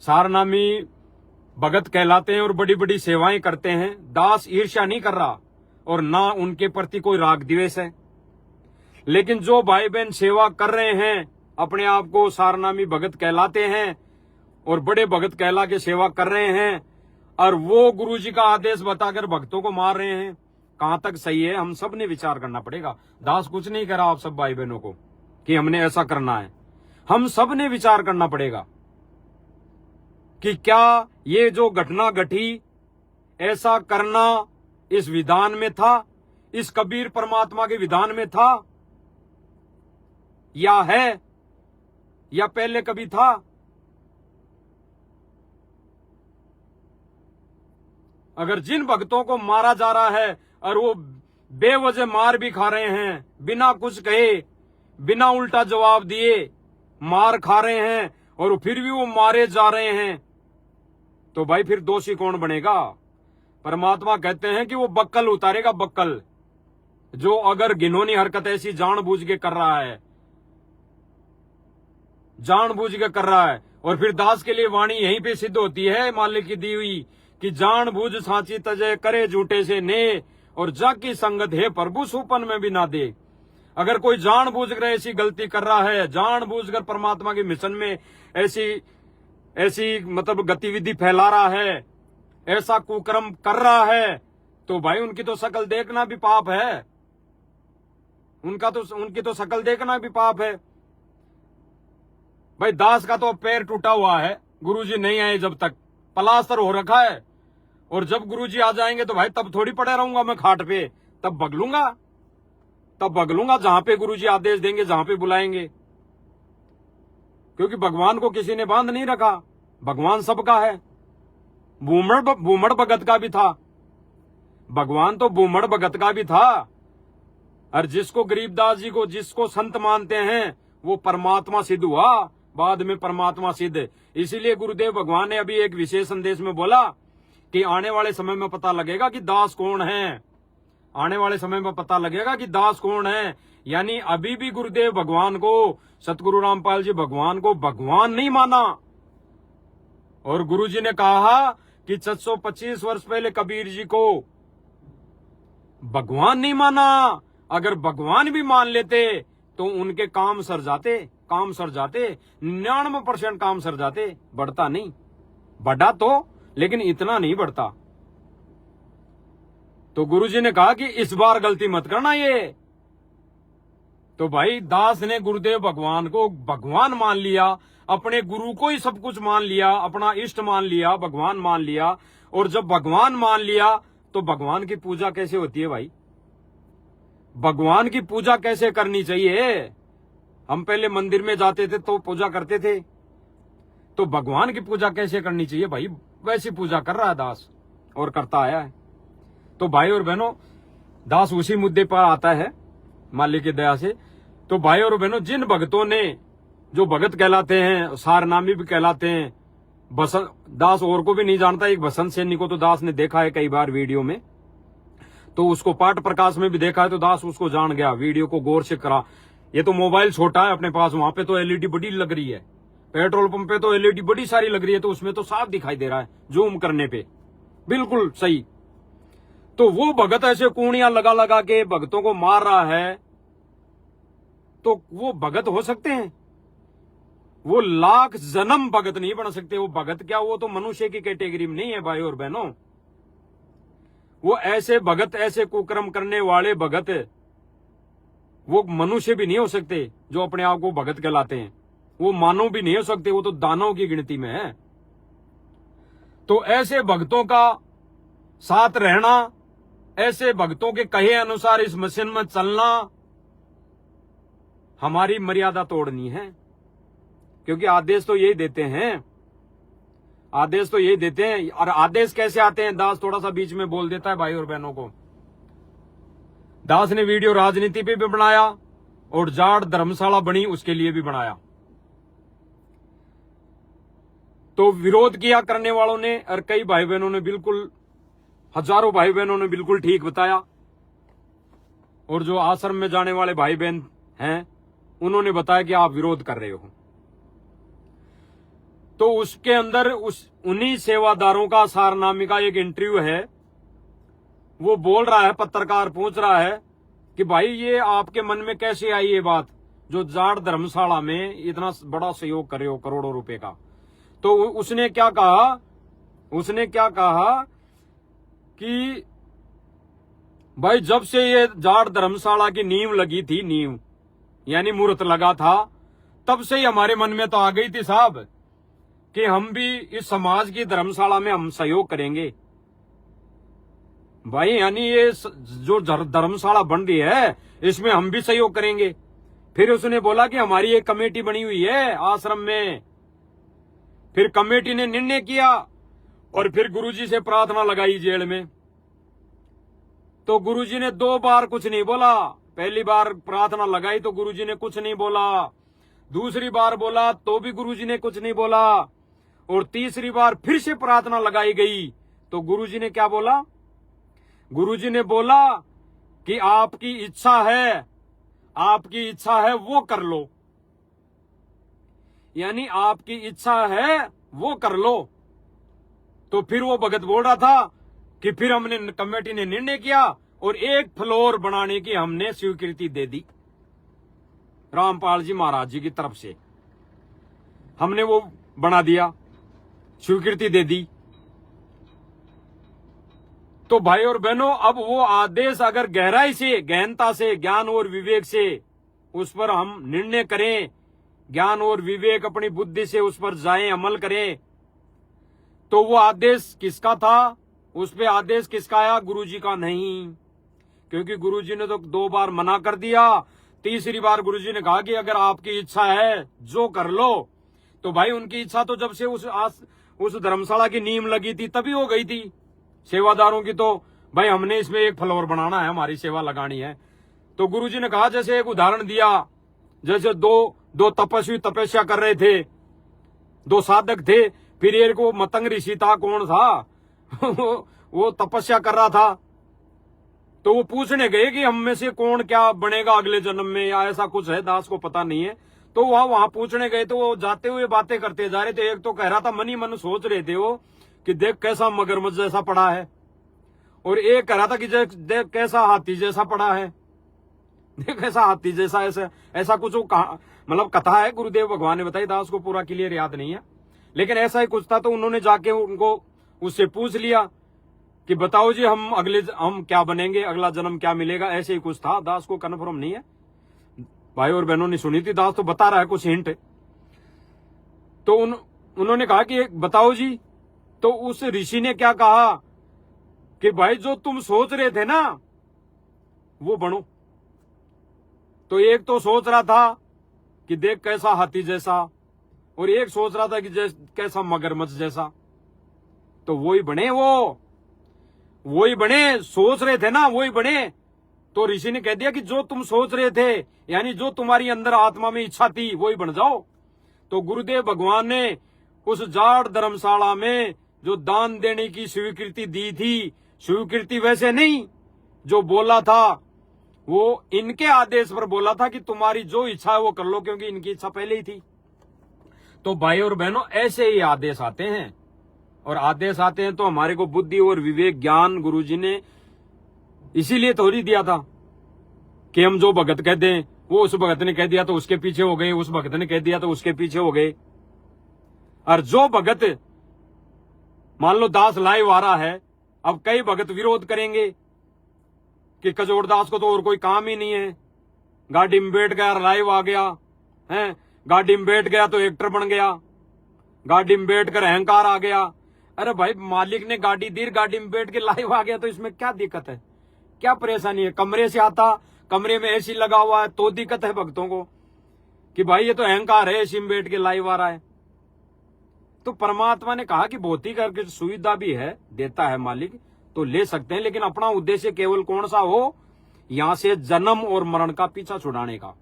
सारनामी भगत कहलाते हैं और बड़ी बड़ी सेवाएं करते हैं, दास ईर्ष्या नहीं कर रहा और ना उनके प्रति कोई राग द्वेष है। लेकिन जो भाई बहन सेवा कर रहे हैं, अपने आप को सारनामी भगत कहलाते हैं और बड़े भगत कहला के सेवा कर रहे हैं, और वो गुरुजी का आदेश बताकर भक्तों को मार रहे हैं, कहां तक सही है? हम सब ने विचार करना पड़ेगा। दास कुछ नहीं करा आप सब भाई बहनों को कि हमने ऐसा करना है, हम सब ने विचार करना पड़ेगा कि क्या ये जो घटना घटी, ऐसा करना इस विधान में था, इस कबीर परमात्मा के विधान में था, या है, या पहले कभी था? अगर जिन भक्तों को मारा जा रहा है और वो बेवजह मार भी खा रहे हैं, बिना कुछ कहे, बिना उल्टा जवाब दिए मार खा रहे हैं, और फिर भी वो मारे जा रहे हैं, तो भाई फिर दोषी कौन बनेगा? परमात्मा कहते हैं कि वो बक्कल उतारेगा, बक्कल, जो अगर घिनौनी हरकत ऐसी जानबूझ के कर रहा है, जानबूझ के कर रहा है। और फिर दास के लिए वाणी यहीं पे सिद्ध होती है, मालिक की दी हुई, कि जानबूझ सांची तजे करे झूठे से ने, और जाकी संगत है प्रभु सुपन में भी ना दे। अगर कोई जानबूझ कर ऐसी गलती कर रहा है, जानबूझकर परमात्मा के मिशन में ऐसी मतलब गतिविधि फैला रहा है, ऐसा कुकर्म कर रहा है, तो भाई उनकी तो शकल देखना भी पाप है, उनकी तो शकल देखना भी पाप है। भाई दास का तो पैर टूटा हुआ है, गुरुजी नहीं आए जब तक, प्लास्टर हो रखा है, और जब गुरुजी आ जाएंगे तो भाई तब थोड़ी पड़े रहूंगा मैं खाट पे, तब बगलूंगा जहां पे गुरुजी आदेश देंगे, जहां पे बुलाएंगे, क्योंकि भगवान को किसी ने बांध नहीं रखा। भगवान सबका है, बूमड़ भगत का भी था, भगवान तो बूमड़ भगत का भी था। और जिसको गरीबदास जी को जिसको संत मानते हैं वो परमात्मा सिद्ध हुआ, बाद में परमात्मा सिद्ध। इसीलिए गुरुदेव भगवान ने अभी एक विशेष संदेश में बोला कि आने वाले समय में पता लगेगा कि दास कौन है, आने वाले समय में पता लगेगा कि दास कौन है। यानी अभी भी गुरुदेव भगवान को, सतगुरु रामपाल जी भगवान को भगवान नहीं माना। और गुरुजी ने कहा कि 725 वर्ष पहले कबीर जी को भगवान नहीं माना। अगर भगवान भी मान लेते तो उनके काम सर जाते, 99% काम सर जाते, बढ़ता नहीं, बढ़ा तो लेकिन इतना नहीं बढ़ता। तो गुरुजी ने कहा कि इस बार गलती मत करना ये। तो भाई दास ने गुरुदेव भगवान को भगवान मान लिया, अपने गुरु को ही सब कुछ मान लिया, अपना इष्ट मान लिया, भगवान मान लिया। और जब भगवान मान लिया तो भगवान की पूजा कैसे होती है भाई? भगवान की पूजा कैसे करनी चाहिए? हम पहले मंदिर में जाते थे तो पूजा करते थे, तो भगवान की पूजा कैसे करनी चाहिए भाई? वैसी पूजा कर रहा है दास और करता आया है। तो भाई और बहनों, दास उसी मुद्दे पर आता है मालिक की दया से। तो भाई और बहनों, जिन भक्तों ने, जो भगत कहलाते हैं, सारनामी भी कहलाते हैं, बसंत दास और को भी नहीं जानता, एक बसंत सैनी को तो दास ने देखा है कई बार वीडियो में, तो उसको पाठ प्रकाश में भी देखा है, तो दास उसको जान गया, वीडियो को गौर से करा। ये तो मोबाइल छोटा है अपने पास, वहां पे तो एलईडी बड़ी लग रही है, पेट्रोल पंप पे तो एलईडी बड़ी सारी लग रही है, तो उसमें तो साफ दिखाई दे रहा है जूम करने पे, बिल्कुल सही। तो वो भगत ऐसे कूणियां लगा लगा के भक्तों को मार रहा है, तो वो भगत हो सकते हैं? वो लाख जन्म भगत नहीं बन सकते। वो भगत क्या, वो तो मनुष्य की कैटेगरी में नहीं है भाई और बहनों। वो ऐसे भगत, ऐसे कुकर्म करने वाले भगत, वो मनुष्य भी नहीं हो सकते जो अपने आप को भगत कहलाते हैं। वो मानव भी नहीं हो सकते, वो तो दानव की गिनती में है। तो ऐसे भक्तों का साथ रहना, ऐसे भक्तों के कहे अनुसार इस मिशन में चलना, हमारी मर्यादा तोड़नी है। क्योंकि आदेश तो यही देते हैं, आदेश तो यही देते हैं। और आदेश कैसे आते हैं, दास थोड़ा सा बीच में बोल देता है भाई और बहनों को। दास ने वीडियो राजनीति पे भी बनाया और जाट धर्मशाला बनी उसके लिए भी बनाया। तो विरोध किया करने वालों ने, और कई भाई बहनों ने, बिल्कुल हजारों भाई बहनों ने बिल्कुल ठीक बताया। और जो आश्रम में जाने वाले भाई बहन हैं उन्होंने बताया कि आप विरोध कर रहे हो। तो उसके अंदर उन्हीं सेवादारों का, सारनामी का एक इंटरव्यू है। वो बोल रहा है, पत्रकार पूछ रहा है कि भाई ये आपके मन में कैसे आई ये बात, जो जाट धर्मशाला में इतना बड़ा सहयोग कर रहे हो करोड़ों रुपए का। तो उसने क्या कहा, उसने क्या कहा कि भाई जब से ये जाट धर्मशाला की नींव लगी थी, नींव यानी मुहूर्त लगा था, तब से ही हमारे मन में तो आ गई थी साहब कि हम भी इस समाज की धर्मशाला में हम सहयोग करेंगे। भाई यानी ये जो धर्मशाला बन रही है इसमें हम भी सहयोग करेंगे। फिर उसने बोला कि हमारी एक कमेटी बनी हुई है आश्रम में। फिर कमेटी ने निर्णय किया और फिर गुरुजी से प्रार्थना लगाई जेल में। तो गुरुजी ने 2 बार कुछ नहीं बोला। पहली बार प्रार्थना लगाई तो गुरुजी ने कुछ नहीं बोला, दूसरी बार बोला तो भी गुरुजी ने कुछ नहीं बोला, और तीसरी बार फिर से प्रार्थना लगाई गई तो गुरुजी ने क्या बोला? गुरुजी ने बोला कि आपकी इच्छा है, आपकी इच्छा है वो कर लो, यानी आपकी इच्छा है वो कर लो। तो फिर वो भगत बोल रहा था कि फिर हमने, कमेटी ने निर्णय किया और 1 फ्लोर बनाने की हमने स्वीकृति दे दी रामपाल जी महाराज जी की तरफ से। हमने वो बना दिया, स्वीकृति दे दी। तो भाई और बहनों, अब वो आदेश अगर गहराई से, गहनता से, ज्ञान और विवेक से उस पर हम निर्णय करें, ज्ञान और विवेक अपनी बुद्धि से उस पर जाएं, अमल करें, तो वो आदेश किसका था? उस पे आदेश किसका आया? गुरुजी का नहीं, क्योंकि गुरुजी ने तो 2 बार मना कर दिया। तीसरी बार गुरुजी ने कहा कि अगर आपकी इच्छा है जो कर लो। तो भाई उनकी इच्छा तो जब से उस धर्मशाला की नींव लगी थी तभी हो गई थी। सेवादारों की तो भाई हमने इसमें एक फ्लोर बनाना है, हमारी सेवा लगानी है। तो गुरुजी ने कहा, जैसे एक उदाहरण दिया, जैसे दो तपस्वी तपस्या कर रहे थे, दो साधक थे, फिर एक वो मतंग ऋषि था, कौन था वो तपस्या कर रहा था, तो वो पूछने गए कि हम में से कौन क्या बनेगा अगले जन्म में, या ऐसा कुछ है, दास को पता नहीं है। तो वहां पूछने गए, तो वो जाते हुए बातें करते जा रहे थे। एक तो कह रहा था, मन ही मन सोच रहे थे वो कि देख कैसा मगरमच्छ जैसा पड़ा है, और एक कह रहा था कि देख कैसा हाथी जैसा पड़ा है, देख ऐसा हाथी जैसा, ऐसा कुछ वो मतलब कथा है, गुरुदेव भगवान ने बताई, दास को पूरा क्लियर याद नहीं है, लेकिन ऐसा ही कुछ था। तो उन्होंने जाके उनको उससे पूछ लिया कि बताओ जी हम क्या बनेंगे, अगला जन्म क्या मिलेगा, ऐसे ही कुछ था। दास को कन्फर्म नहीं है, भाई और बहनों ने सुनी थी, दास तो बता रहा है कुछ हिंट। तो उन्होंने कहा कि बताओ जी। तो उस ऋषि ने क्या कहा कि भाई जो तुम सोच रहे थे ना वो बनो। तो एक तो सोच रहा था कि देख कैसा हाथी जैसा, और एक सोच रहा था कि कैसा मगरमच्छ जैसा, तो वही बने, वही बने, सोच रहे थे ना वही बने। तो ऋषि ने कह दिया कि जो तुम सोच रहे थे, यानी जो तुम्हारी अंदर आत्मा में इच्छा थी वही बन जाओ। तो गुरुदेव भगवान ने उस जाड़ धर्मशाला में जो दान देने की स्वीकृति दी थी, स्वीकृति वैसे नहीं, जो बोला था वो इनके आदेश पर बोला था कि तुम्हारी जो इच्छा है वो कर लो, क्योंकि इनकी इच्छा पहले ही थी। तो भाई और बहनों, ऐसे ही आदेश आते हैं, और आदेश आते हैं तो हमारे को बुद्धि और विवेक ज्ञान गुरुजी ने इसीलिए थोड़ी दिया था कि हम जो भगत कह दें, वो उस भगत ने कह दिया तो उसके पीछे हो गए, उस भगत ने कह दिया तो उसके पीछे हो गए। और जो भगत, मान लो दास लाइव आ रहा है, अब कई भगत विरोध करेंगे कि कजोड़ दास को तो और कोई काम ही नहीं है, गाड़ी में बैठ गया लाइव आ गया है, गाड़ी में बैठ गया तो एक्टर बन गया, गाड़ी में बैठ कर अहंकार आ गया। अरे भाई, मालिक ने गाड़ी दी, गाड़ी में बैठ के लाइव आ गया तो इसमें क्या दिक्कत है, क्या परेशानी है? कमरे से आता, कमरे में एसी लगा हुआ है तो दिक्कत है भक्तों को कि भाई ये तो अहंकार है, एसी में बैठ के लाइव आ रहा है। तो परमात्मा ने कहा कि भौतिक सुविधा भी है, देता है मालिक, तो ले सकते हैं, लेकिन अपना उद्देश्य केवल कौन सा हो, यहां से जन्म और मरण का पीछा छुड़ाने का,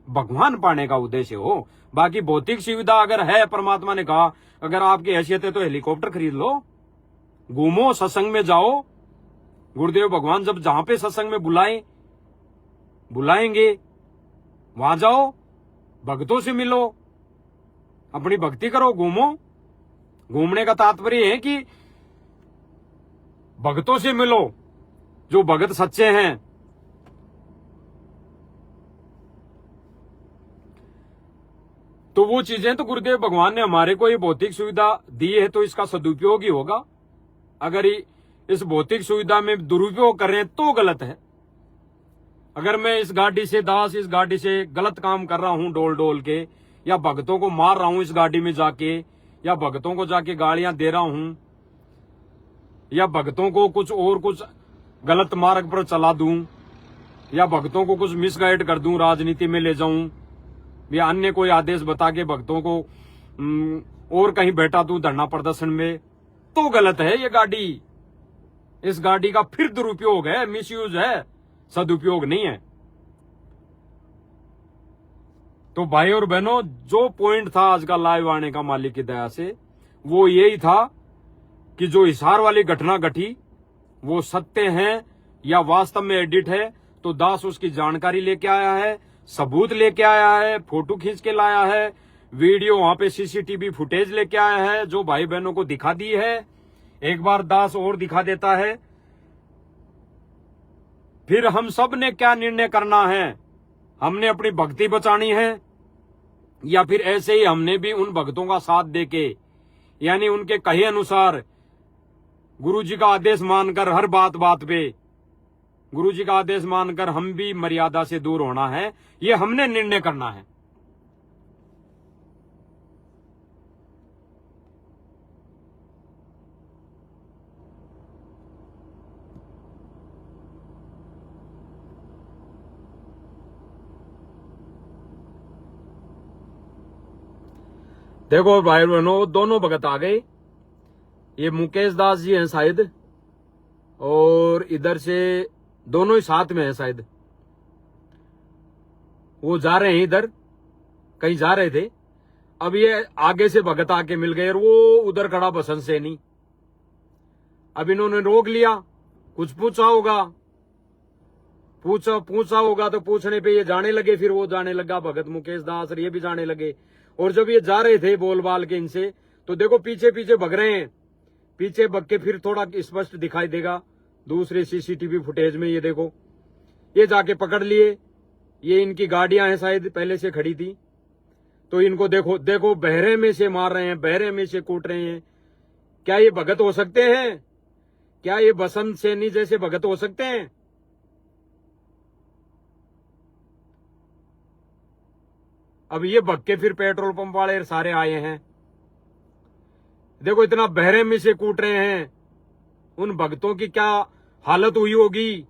भगवान पाने का उद्देश्य हो। बाकी भौतिक सुविधा अगर है, परमात्मा ने कहा अगर आपकी हैसियत है तो हेलीकॉप्टर खरीद लो, घूमो, सत्संग में जाओ। गुरुदेव भगवान जब जहां पे सत्संग में बुलाएंगे वहां जाओ, भक्तों से मिलो, अपनी भक्ति करो, घूमो। घूमने का तात्पर्य है कि भक्तों से मिलो, जो भगत सच्चे हैं। तो वो चीजें तो गुरुदेव भगवान ने हमारे को ये भौतिक सुविधा दी है, तो इसका सदुपयोग ही होगा। अगर इस भौतिक सुविधा में दुरुपयोग कर रहे हैं तो गलत है। अगर मैं इस गाड़ी से गलत काम कर रहा हूं, डोल डोल के, या भक्तों को मार रहा हूं इस गाड़ी में जाके, या भक्तों को जाके गालियां दे रहा हूं, या भक्तों को कुछ गलत मार्ग पर चला दूं, या भक्तों को कुछ मिसगाइड कर दूं, राजनीति में ले जाऊं, या अन्य कोई आदेश बता के भक्तों को और कहीं बैठा दूं धरना प्रदर्शन में, तो गलत है ये गाड़ी। इस गाड़ी का फिर दुरुपयोग है, मिसयूज है, सदुपयोग नहीं है। तो भाई और बहनों, जो पॉइंट था आज का लाइव आने का मालिक की दया से, वो यही था कि जो हिसार वाली घटना घटी वो सत्य है या वास्तव में एडिट है। तो दास उसकी जानकारी लेके आया है, सबूत लेके आया है, फोटो खींच के लाया है, वीडियो वहां पे सीसीटीवी फुटेज लेके आया है, जो भाई बहनों को दिखा दी है। एक बार दास और दिखा देता है। फिर हम सब ने क्या निर्णय करना है, हमने अपनी भक्ति बचानी है, या फिर ऐसे ही हमने भी उन भक्तों का साथ देके, यानी उनके कहे अनुसार गुरुजी का आदेश मानकर, हर बात पे गुरुजी का आदेश मानकर हम भी मर्यादा से दूर होना है, ये हमने निर्णय करना है। देखो भाई बहनों, दोनों भगत आ गए। ये मुकेश दास जी हैं शायद, और इधर से दोनों ही साथ में हैं शायद। वो जा रहे हैं इधर, कहीं जा रहे थे। अब ये आगे से भगत आके मिल गए और वो उधर खड़ा बसंत सैनी। अब इन्होंने रोक लिया, कुछ पूछा होगा, पूछा होगा तो पूछने पे ये जाने लगे। फिर वो जाने लगा भगत मुकेश दास, और ये भी जाने लगे। और जब ये जा रहे थे बोल बाल के इनसे, तो देखो पीछे पीछे भग रहे हैं। पीछे भग के फिर थोड़ा स्पष्ट दिखाई देगा दूसरे सीसीटीवी फुटेज में। ये देखो, ये जाके पकड़ लिए। ये इनकी गाड़ियां हैं शायद, पहले से खड़ी थी। तो इनको देखो देखो, बहरे में से मार रहे हैं, बहरे में से कूट रहे हैं। क्या ये भगत हो सकते हैं? क्या ये बसंत सैनी जैसे भगत हो सकते हैं? अब ये भग के फिर पेट्रोल पंप वाले सारे आए हैं। देखो इतना बहरे में से कूट रहे हैं। उन भक्तों की क्या हालत हुई होगी।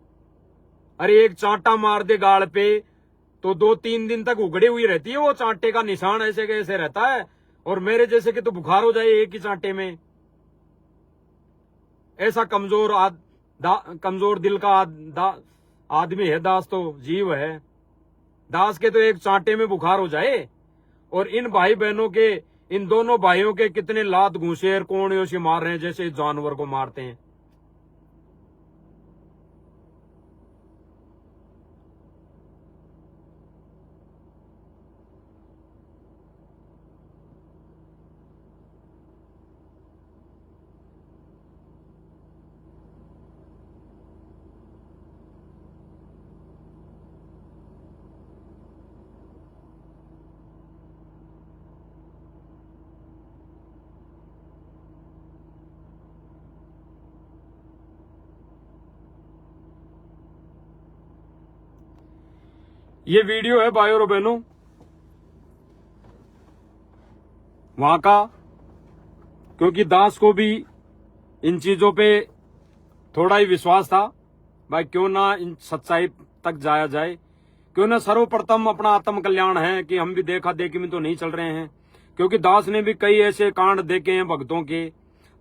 अरे एक चांटा मार दे गाल पे तो 2-3 दिन तक उगड़ी हुई रहती है। वो चांटे का निशान ऐसे कैसे रहता है। और मेरे जैसे कि तो बुखार हो जाए एक ही चांटे में। ऐसा कमजोर दिल का आदमी है दास, तो जीव है दास के, तो एक चांटे में बुखार हो जाए। और इन भाई बहनों के, इन दोनों भाइयों के कितने लात घूंसे और कोड़ियों से मार रहे हैं जैसे जानवर को मारते हैं। ये वीडियो है भाइयों और बहनों वहां का, क्योंकि दास को भी इन चीजों पे थोड़ा ही विश्वास था। भाई क्यों ना इन सच्चाई तक जाया जाए, क्यों ना सर्वप्रथम अपना आत्म कल्याण है कि हम भी देखा देखी में तो नहीं चल रहे हैं। क्योंकि दास ने भी कई ऐसे कांड देखे हैं भक्तों के,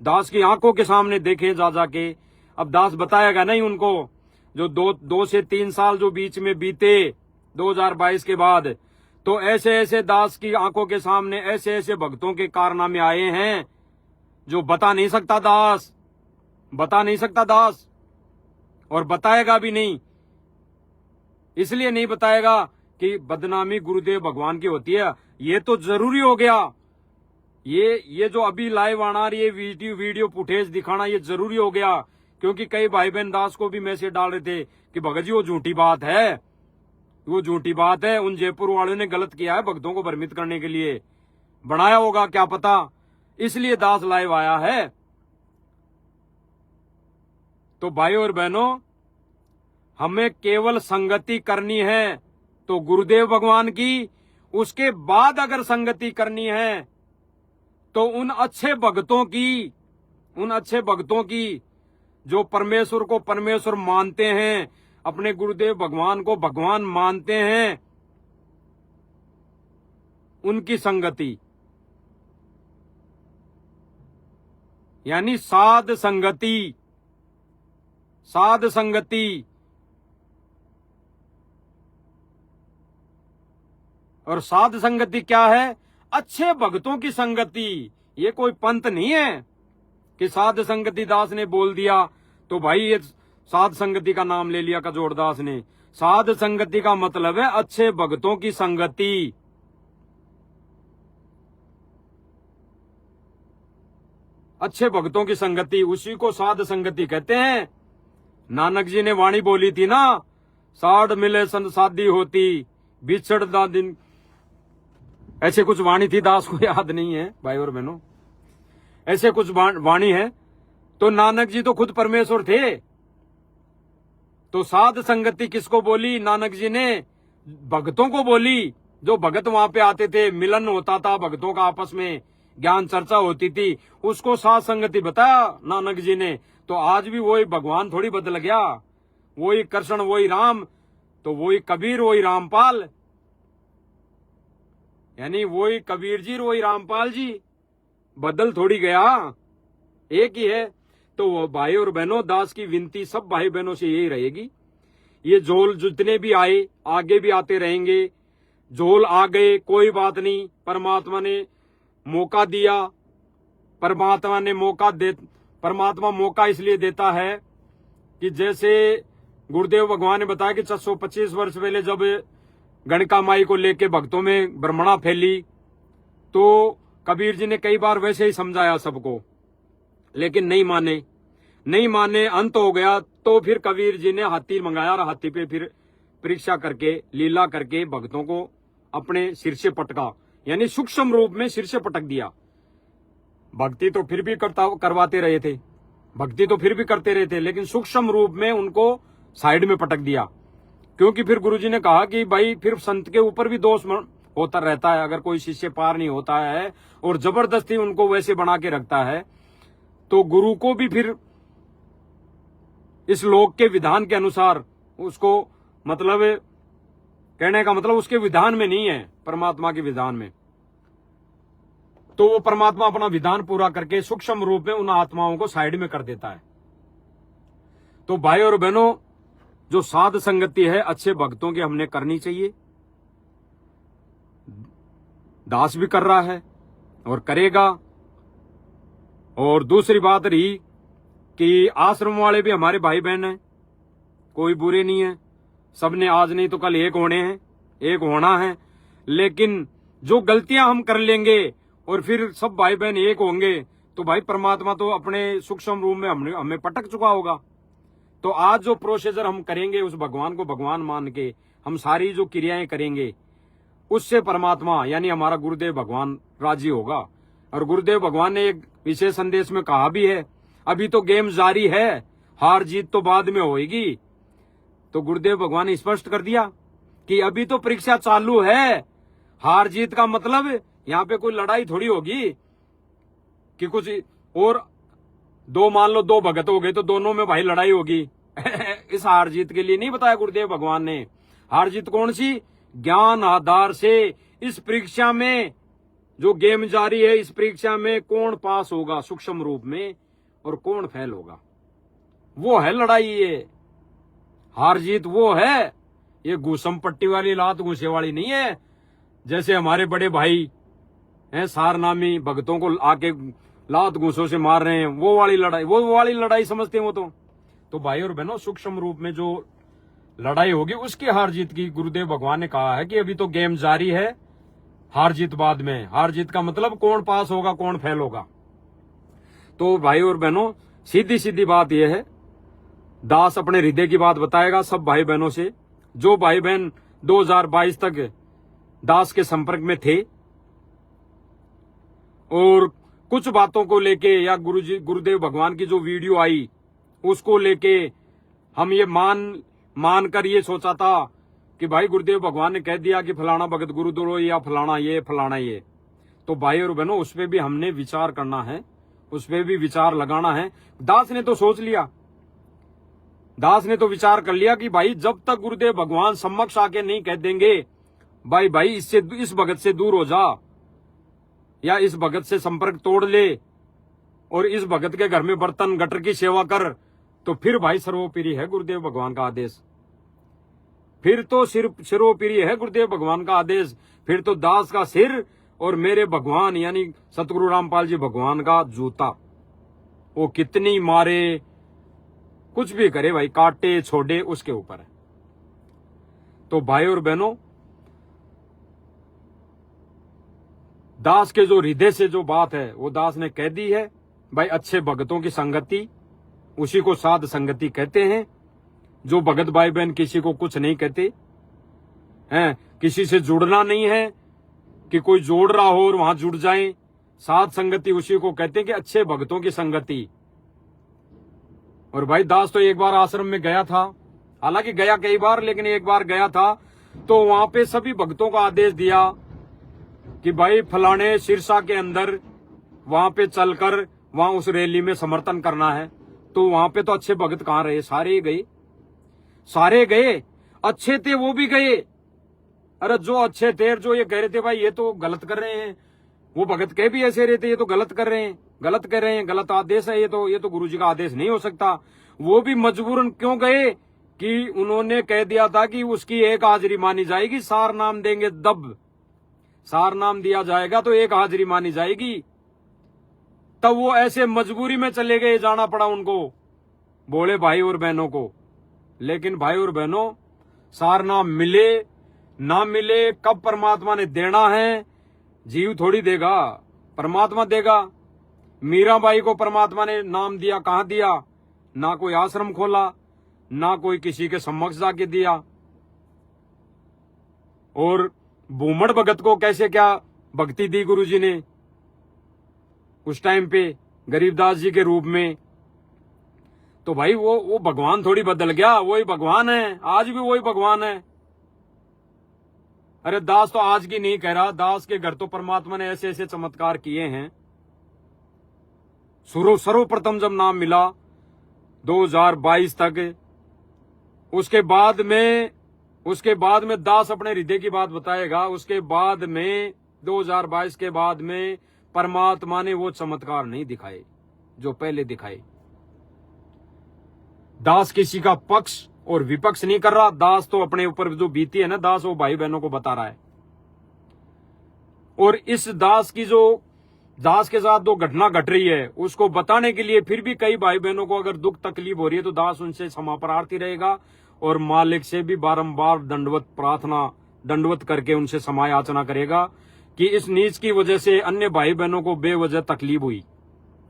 दास की आंखों के सामने देखे जा जाके। अब दास बताएगा नहीं उनको, जो 2 से 3 साल जो बीच में बीते 2022 के बाद, तो ऐसे ऐसे दास की आंखों के सामने ऐसे ऐसे भक्तों के कारनामे आए हैं जो बता नहीं सकता दास, बता नहीं सकता दास, और बताएगा भी नहीं। इसलिए नहीं बताएगा कि बदनामी गुरुदेव भगवान की होती है। ये तो जरूरी हो गया। ये जो अभी लाइव आना, ये वीडियो फुटेज दिखाना ये जरूरी हो गया। क्योंकि कई भाई बहन दास को भी मैसेज डाल रहे थे कि भगत जी वो झूठी बात है, वो झूठी बात है। उन जयपुर वालों ने गलत किया है भक्तों को भ्रमित करने के लिए, बनाया होगा क्या पता, इसलिए दास लाइव आया है। तो भाई और बहनों, हमें केवल संगति करनी है तो गुरुदेव भगवान की, उसके बाद अगर संगति करनी है तो उन अच्छे भक्तों की जो परमेश्वर को परमेश्वर मानते हैं, अपने गुरुदेव भगवान को भगवान मानते हैं, उनकी संगति, यानी साध संगति। साध संगति और साध संगति क्या है? अच्छे भक्तों की संगति। ये कोई पंथ नहीं है कि साध संगति दास ने बोल दिया तो भाई ये साध संगति का नाम ले लिया कजोड़ दास ने। साध संगति का मतलब है अच्छे भक्तों की संगति। अच्छे भक्तों की संगति, उसी को साध संगति कहते हैं। नानक जी ने वाणी बोली थी ना, साध मिले सन शादी होती, बिछड़दा दिन, ऐसे कुछ वाणी थी, दास को याद नहीं है भाई और बहनों, ऐसे कुछ वाणी है। तो नानक जी तो खुद परमेश्वर थे। तो साध संगति किसको बोली? नानक जी ने भक्तों को बोली। जो भगत वहां पे आते थे, मिलन होता था भक्तों का आपस में, ज्ञान चर्चा होती थी, उसको साध संगति बताया नानक जी ने। तो आज भी वही भगवान थोड़ी बदल गया, वही कृष्ण वही राम, तो वही कबीर वही रामपाल। यानी वही कबीर जी वही रामपाल जी, बदल थोड़ी गया, एक ही है। तो भाई और बहनों, दास की विनती सब भाई बहनों से यही रहेगी, ये झोल जितने भी आए आगे भी आते रहेंगे। झोल आ गए कोई बात नहीं, परमात्मा ने मौका दिया, परमात्मा मौका इसलिए देता है कि जैसे गुरुदेव भगवान ने बताया कि 425 वर्ष पहले जब गणिका माई को लेके भक्तों में ब्रह्मणा फैली, तो कबीर जी ने कई बार वैसे ही समझाया सबको, लेकिन नहीं माने, अंत हो गया। तो फिर कबीर जी ने हाथी मंगाया और हाथी पे फिर परीक्षा करके, लीला करके भक्तों को अपने सिर से पटका, यानी सूक्ष्म रूप में सिर से पटक दिया। भक्ति तो फिर भी करवाते रहे थे, भक्ति तो फिर भी करते रहे थे, लेकिन सूक्ष्म रूप में उनको साइड में पटक दिया। क्योंकि फिर गुरुजी ने कहा कि भाई फिर संत के ऊपर भी दोष होता रहता है, अगर कोई शिष्य पार नहीं होता है और जबरदस्ती उनको वैसे बना के रखता है, तो गुरु को भी फिर इस लोक के विधान के अनुसार उसको, मतलब कहने का मतलब उसके विधान में नहीं है, परमात्मा के विधान में। तो वो परमात्मा अपना विधान पूरा करके सूक्ष्म रूप में उन आत्माओं को साइड में कर देता है। तो भाई और बहनों, जो साध संगति है अच्छे भक्तों की हमने करनी चाहिए। दास भी कर रहा है और करेगा। और दूसरी बात रही कि आश्रम वाले भी हमारे भाई बहन हैं, कोई बुरे नहीं है, सबने आज नहीं तो कल एक होने हैं, एक होना है। लेकिन जो गलतियां हम कर लेंगे और फिर सब भाई बहन एक होंगे, तो भाई परमात्मा तो अपने सूक्ष्म रूप में हमें पटक चुका होगा। तो आज जो प्रोसीजर हम करेंगे, उस भगवान को भगवान मान के हम सारी जो क्रियाएं करेंगे, उससे परमात्मा यानी हमारा गुरुदेव भगवान राजी होगा। और गुरुदेव भगवान ने एक विशेष संदेश में कहा भी है, अभी तो गेम जारी है, हार जीत तो बाद में होगी। तो गुरुदेव भगवान ने स्पष्ट कर दिया कि अभी तो परीक्षा चालू है, हार जीत का मतलब यहाँ पे कोई लड़ाई थोड़ी होगी कि कुछ और दो, मान लो दो भगत हो गए तो दोनों में भाई लड़ाई होगी। इस हार जीत के लिए नहीं बताया गुरुदेव भगवान ने। हार जीत कौन सी? ज्ञान आधार से इस परीक्षा में जो गेम जारी है, इस परीक्षा में कौन पास होगा सूक्ष्म रूप में और कौन फेल होगा, वो है लड़ाई। ये हार जीत वो है, ये घूसम पट्टी वाली लात घूसे वाली नहीं है। जैसे हमारे बड़े भाई हैं सारनामी, भक्तों को आके लात घूसों से मार रहे हैं, वो वाली लड़ाई समझते हैं वो तो भाई और बहनों, सूक्ष्म रूप में जो लड़ाई होगी उसकी हार जीत की गुरुदेव भगवान ने कहा है कि अभी तो गेम जारी है, हार जीत बाद में। हार जीत का मतलब कौन पास होगा कौन फेल होगा। तो भाई और बहनों, सीधी सीधी बात यह है, दास अपने हृदय की बात बताएगा सब भाई बहनों से। जो भाई बहन 2022 तक दास के संपर्क में थे और कुछ बातों को लेके या गुरुदेव भगवान की जो वीडियो आई उसको लेके हम ये मान कर ये सोचा था कि भाई गुरुदेव भगवान ने कह दिया कि फलाना भगत गुरु दो या फलाना ये, तो भाई और बहनों उस पर भी हमने विचार करना है, उस पर भी विचार लगाना है। दास ने तो सोच लिया, दास ने तो विचार कर लिया कि भाई जब तक गुरुदेव भगवान समक्ष आके नहीं कह देंगे भाई इससे, इस भगत से दूर हो जा या इस भगत से संपर्क तोड़ ले और इस भगत के घर में बर्तन गटर की सेवा कर, तो फिर भाई सर्वोपरि है गुरुदेव भगवान का आदेश। फिर तो सिर्फ सर्वोपरि है गुरुदेव भगवान का आदेश। फिर तो दास का सिर और मेरे भगवान यानी सतगुरु रामपाल जी भगवान का जूता। वो कितनी मारे, कुछ भी करे भाई, काटे छोड़े, उसके ऊपर है। तो भाई और बहनों, दास के जो हृदय से जो बात है वो दास ने कह दी है। भाई अच्छे भगतों की संगति, उसी को साध संगति कहते हैं। जो भगत भाई बहन किसी को कुछ नहीं कहते हैं, किसी से जुड़ना नहीं है कि कोई जोड़ रहा हो और वहां जुड़ जाएं। साध संगति उसी को कहते हैं कि अच्छे भगतों की संगति। और भाई दास तो एक बार आश्रम में गया था, हालांकि गया कई बार, लेकिन एक बार गया था तो वहां पे सभी भक्तों को आदेश दिया कि भाई फलाने सिरसा के अंदर वहां पे चलकर वहां उस रैली में समर्थन करना है। तो वहां पे तो अच्छे भगत कहाँ रहे, सारे गए, अच्छे थे वो भी गए, अरे जो अच्छे थे, जो ये कह रहे थे भाई ये तो गलत कर रहे हैं, वो भगत कह भी ऐसे रहे थे ये तो गलत कर रहे हैं, गलत कर रहे हैं, गलत आदेश है, ये तो गुरुजी का आदेश नहीं हो सकता। वो भी मजबूरन क्यों गए कि उन्होंने कह दिया था कि उसकी एक हाजिरी मानी जाएगी, सार नाम देंगे दब, सार नाम दिया जाएगा तो एक हाजिरी मानी जाएगी। तब वो ऐसे मजबूरी में चले गए, जाना पड़ा उनको, बोले भाई और बहनों को। लेकिन भाई और बहनों, सार नाम मिले ना मिले, कब परमात्मा ने देना है, जीव थोड़ी देगा, परमात्मा देगा। मीराबाई को परमात्मा ने नाम दिया, कहां दिया? ना कोई आश्रम खोला, ना कोई किसी के समक्ष जाके दिया। और बूमड़ भगत को कैसे क्या भक्ति दी गुरुजी ने उस टाइम पे गरीबदास जी के रूप में। तो भाई वो भगवान थोड़ी बदल गया, वही भगवान है, आज भी वही भगवान है। अरे दास तो आज की नहीं कह रहा, दास के घर तो परमात्मा ने ऐसे ऐसे चमत्कार किए हैं। सर्वप्रथम जब नाम मिला 2022 तक, उसके बाद में दास अपने हृदय की बात बताएगा। उसके बाद में 2022 के बाद में परमात्मा ने वो चमत्कार नहीं दिखाए जो पहले दिखाए। दास किसी का पक्ष और विपक्ष नहीं कर रहा, दास तो अपने ऊपर जो बीती है ना, दास वो भाई बहनों को बता रहा है। और इस दास के साथ जो घटना घट रही है उसको बताने के लिए फिर भी कई भाई बहनों को अगर दुख तकलीफ हो रही है तो दास उनसे क्षमा प्रार्थी रहेगा और मालिक से भी बारंबार दंडवत करके उनसे क्षमा याचना करेगा कि इस नीच की वजह से अन्य भाई बहनों को बेवजह तकलीफ हुई,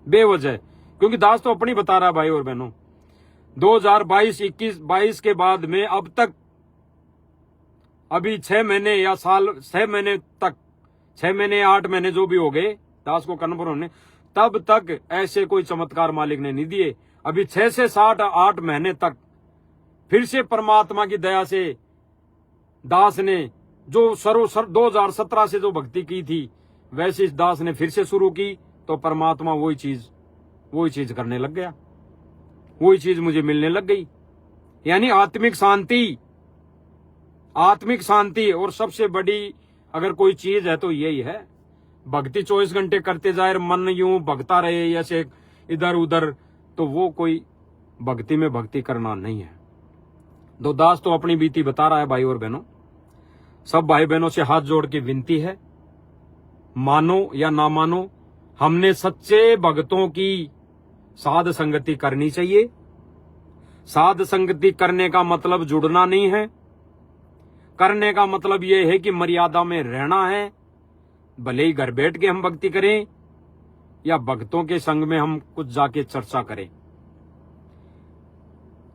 बेवजह। क्योंकि दास तो अपनी बता रहा है भाई और बहनों। 2022 के बाद में अब तक, अभी 6 महीने या साल, 6 महीने तक, 6 महीने 8 महीने जो भी हो गए दास को कन्फर्म होने, तब तक ऐसे कोई चमत्कार मालिक ने नहीं दिए। अभी 6 से 8 महीने तक फिर से परमात्मा की दया से दास ने जो 2017 से जो भक्ति की थी वैसे इस दास ने फिर से शुरू की, तो परमात्मा वही चीज करने लग गया, वही चीज मुझे मिलने लग गई। यानी आत्मिक शांति। और सबसे बड़ी अगर कोई चीज है तो यही है, भक्ति 24 घंटे करते जाए, मन यूं भगता रहे ऐसे इधर उधर, तो वो कोई भक्ति में भक्ति करना नहीं है। दो दास तो अपनी बीती बता रहा है भाई और बहनों। सब भाई बहनों से हाथ जोड़ के विनती है, मानो या ना मानो, हमने सच्चे भक्तों की साध संगति करनी चाहिए। साध संगति करने का मतलब जुड़ना नहीं है, करने का मतलब यह है कि मर्यादा में रहना है। भले ही घर बैठ के हम भक्ति करें या भक्तों के संग में हम कुछ जाके चर्चा करें।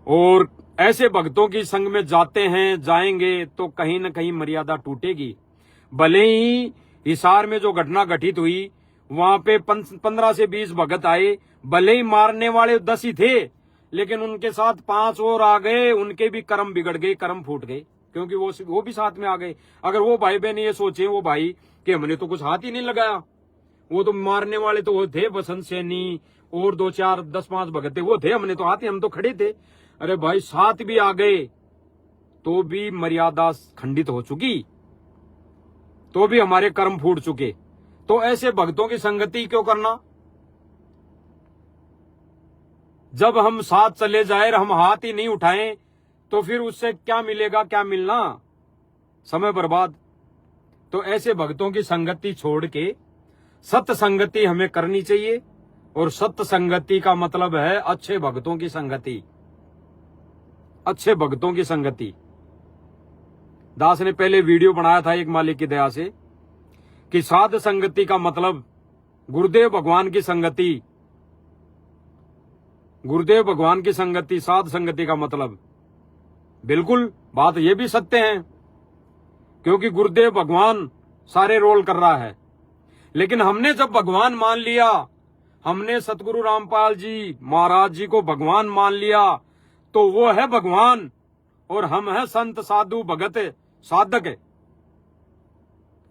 और ऐसे भक्तों की संग में जाएंगे तो कहीं न कहीं मर्यादा टूटेगी। भले ही हिसार में जो घटना घटित हुई वहां पे 15 से 20 भगत आए, भले ही मारने वाले 10 ही थे, लेकिन उनके साथ 5 और आ गए, उनके भी कर्म बिगड़ गए, कर्म फूट गए, क्योंकि वो भी साथ में आ गए। अगर वो भाई बहन ये सोचे, वो भाई कि हमने तो कुछ हाथ ही नहीं लगाया, वो तो मारने वाले तो वो थे, बसंत सैनी और 2 4 10 5 भगत थे, वो थे, हमने तो हाथ ही, हम तो खड़े थे। अरे भाई साथ भी आ गए तो भी मर्यादा खंडित हो चुकी, तो भी हमारे कर्म फूट चुके। तो ऐसे भक्तों की संगति क्यों करना? जब हम साथ चले जाए, हम हाथ ही नहीं उठाएं, तो फिर उससे क्या मिलेगा, क्या मिलना, समय बर्बाद। तो ऐसे भक्तों की संगति छोड़ के सत्य संगति हमें करनी चाहिए। और सत्य संगति का मतलब है अच्छे भक्तों की संगति, अच्छे भक्तों की संगति। दास ने पहले वीडियो बनाया था एक मालिक की दया से कि साध संगति का मतलब गुरुदेव भगवान की संगति, गुरुदेव भगवान की संगति, साध संगति का मतलब। बिल्कुल बात यह भी सत्य है, क्योंकि गुरुदेव भगवान सारे रोल कर रहा है। लेकिन हमने जब भगवान मान लिया, हमने सतगुरु रामपाल जी महाराज जी को भगवान मान लिया, तो वो है भगवान और हम है संत साधु भगत साधक।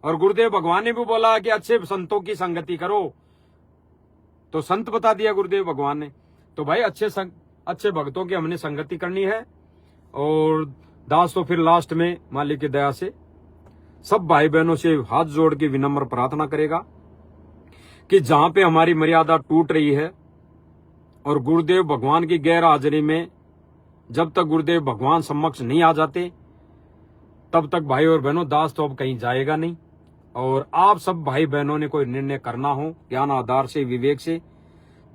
और गुरुदेव भगवान ने भी बोला कि अच्छे संतों की संगति करो, तो संत बता दिया गुरुदेव भगवान ने। तो भाई अच्छे भक्तों की हमने संगति करनी है। और दास तो फिर लास्ट में मालिक की दया से सब भाई बहनों से हाथ जोड़ के विनम्र प्रार्थना करेगा कि जहां पे हमारी मर्यादा टूट रही है और गुरुदेव भगवान की गैर हाजिरी में जब तक गुरुदेव भगवान समक्ष नहीं आ जाते तब तक भाई और बहनों दास तो अब कहीं जाएगा नहीं। और आप सब भाई बहनों ने कोई निर्णय करना हो ज्ञान आधार से, विवेक से,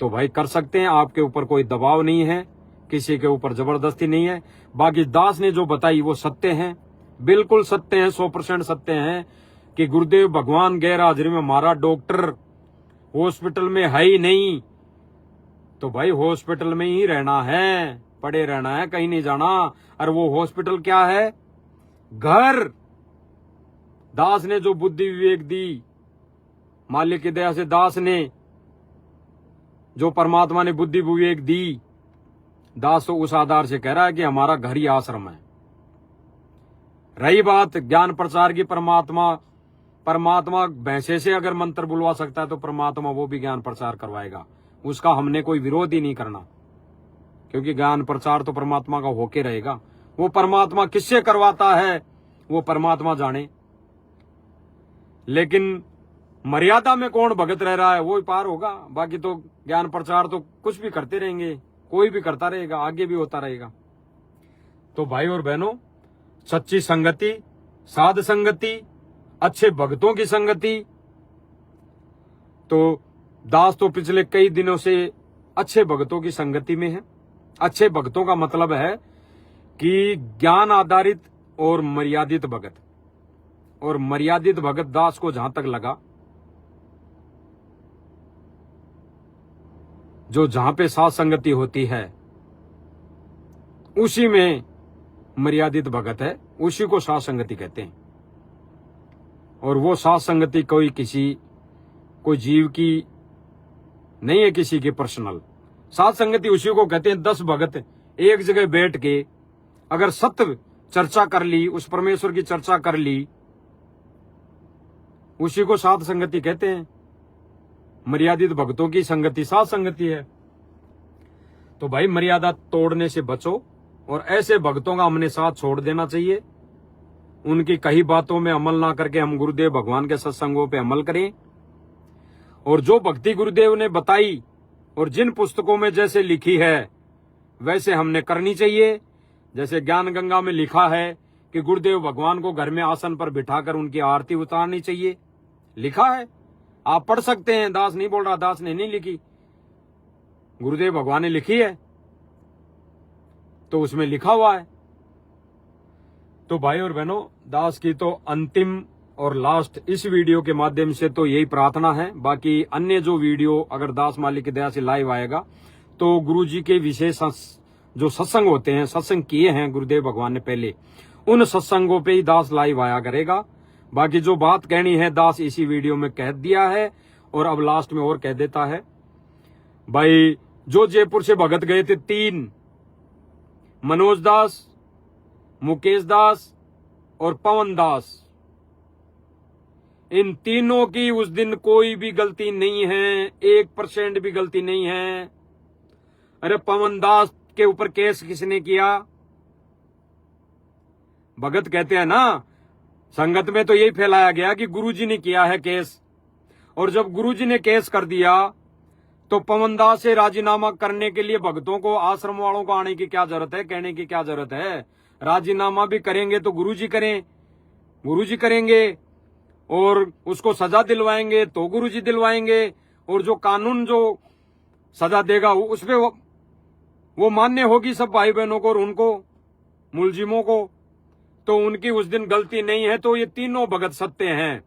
तो भाई कर सकते हैं। आपके ऊपर कोई दबाव नहीं है, किसी के ऊपर जबरदस्ती नहीं है। बाकी दास ने जो बताई वो सत्य है, बिल्कुल सत्य है, 100% सत्य है कि गुरुदेव भगवान गैर हाजिरी में हमारा डॉक्टर हॉस्पिटल में है ही नहीं। तो भाई हॉस्पिटल में ही रहना है, पड़े रहना है, कहीं नहीं जाना। और वो हॉस्पिटल क्या है? घर। दास ने जो बुद्धि विवेक दी, मालिक की दया से दास ने जो परमात्मा ने बुद्धि विवेक दी, दास तो उस आधार से कह रहा है कि हमारा घर ही आश्रम है। रही बात ज्ञान प्रचार की, परमात्मा भैंसे से अगर मंत्र बुलवा सकता है तो परमात्मा वो भी ज्ञान प्रचार करवाएगा। उसका हमने कोई विरोध ही नहीं करना, क्योंकि ज्ञान प्रचार तो परमात्मा का होके रहेगा। वो परमात्मा किससे करवाता है वो परमात्मा जाने, लेकिन मर्यादा में कौन भगत रह रहा है वो ही पार होगा। बाकी तो ज्ञान प्रचार तो कुछ भी करते रहेंगे, कोई भी करता रहेगा, आगे भी होता रहेगा। तो भाई और बहनों, सच्ची संगति, साध संगति, अच्छे भक्तों की संगति, तो दास तो पिछले कई दिनों से अच्छे भक्तों की संगति में है। अच्छे भक्तों का मतलब है कि ज्ञान आधारित और मर्यादित भगत। और मर्यादित भगत दास को जहां तक लगा, जो जहां पे साथ संगति होती है उसी में मर्यादित भगत है, उसी को साथ संगति कहते हैं। और वो साथ संगति कोई जीव की नहीं है, किसी की पर्सनल साथ संगति उसी को कहते हैं। 10 भगत एक जगह बैठ के अगर सत्य चर्चा कर ली, उस परमेश्वर की चर्चा कर ली, उसी को साथ संगति कहते हैं। मर्यादित भक्तों की संगति साथ संगति है। तो भाई मर्यादा तोड़ने से बचो और ऐसे भक्तों का हमने साथ छोड़ देना चाहिए। उनकी कही बातों में अमल ना करके हम गुरुदेव भगवान के सत्संगों पे अमल करें। और जो भक्ति गुरुदेव ने बताई और जिन पुस्तकों में जैसे लिखी है वैसे हमने करनी चाहिए। जैसे ज्ञान गंगा में लिखा है कि गुरुदेव भगवान को घर में आसन पर बिठाकर उनकी आरती उतारनी चाहिए, लिखा है, आप पढ़ सकते हैं। दास नहीं बोल रहा, दास ने नहीं लिखी, गुरुदेव भगवान ने लिखी है, तो उसमें लिखा हुआ है। तो भाई और बहनों, दास की तो अंतिम और लास्ट इस वीडियो के माध्यम से तो यही प्रार्थना है। बाकी अन्य जो वीडियो अगर दास मालिक की दया से लाइव आएगा तो गुरु जी के विशेष जो सत्संग होते हैं, सत्संग किए हैं गुरुदेव भगवान ने पहले, उन सत्संगों पे ही दास लाइव आया करेगा। बाकी जो बात कहनी है दास इसी वीडियो में कह दिया है और अब लास्ट में और कह देता है। भाई जो जयपुर से भगत गए थे 3, मनोज दास, मुकेश दास और पवन दास, इन तीनों की उस दिन कोई भी गलती नहीं है, 1% भी गलती नहीं है। अरे पवन दास के ऊपर केस किसने किया? भगत कहते हैं ना, संगत में तो यही फैलाया गया कि गुरुजी ने किया है केस। और जब गुरुजी ने केस कर दिया तो पवन दास से राजीनामा करने के लिए भक्तों को, आश्रम वालों को आने की क्या जरूरत है, कहने की क्या जरूरत है? राजीनामा भी करेंगे तो गुरुजी करेंगे, और उसको सजा दिलवाएंगे तो गुरुजी दिलवाएंगे, और जो कानून जो सजा देगा उस पे वो मान्य होगी सब भाई बहनों को और उनको मुलजिमों को। तो उनकी उस दिन गलती नहीं है। तो ये तीनों भगत सत्य हैं,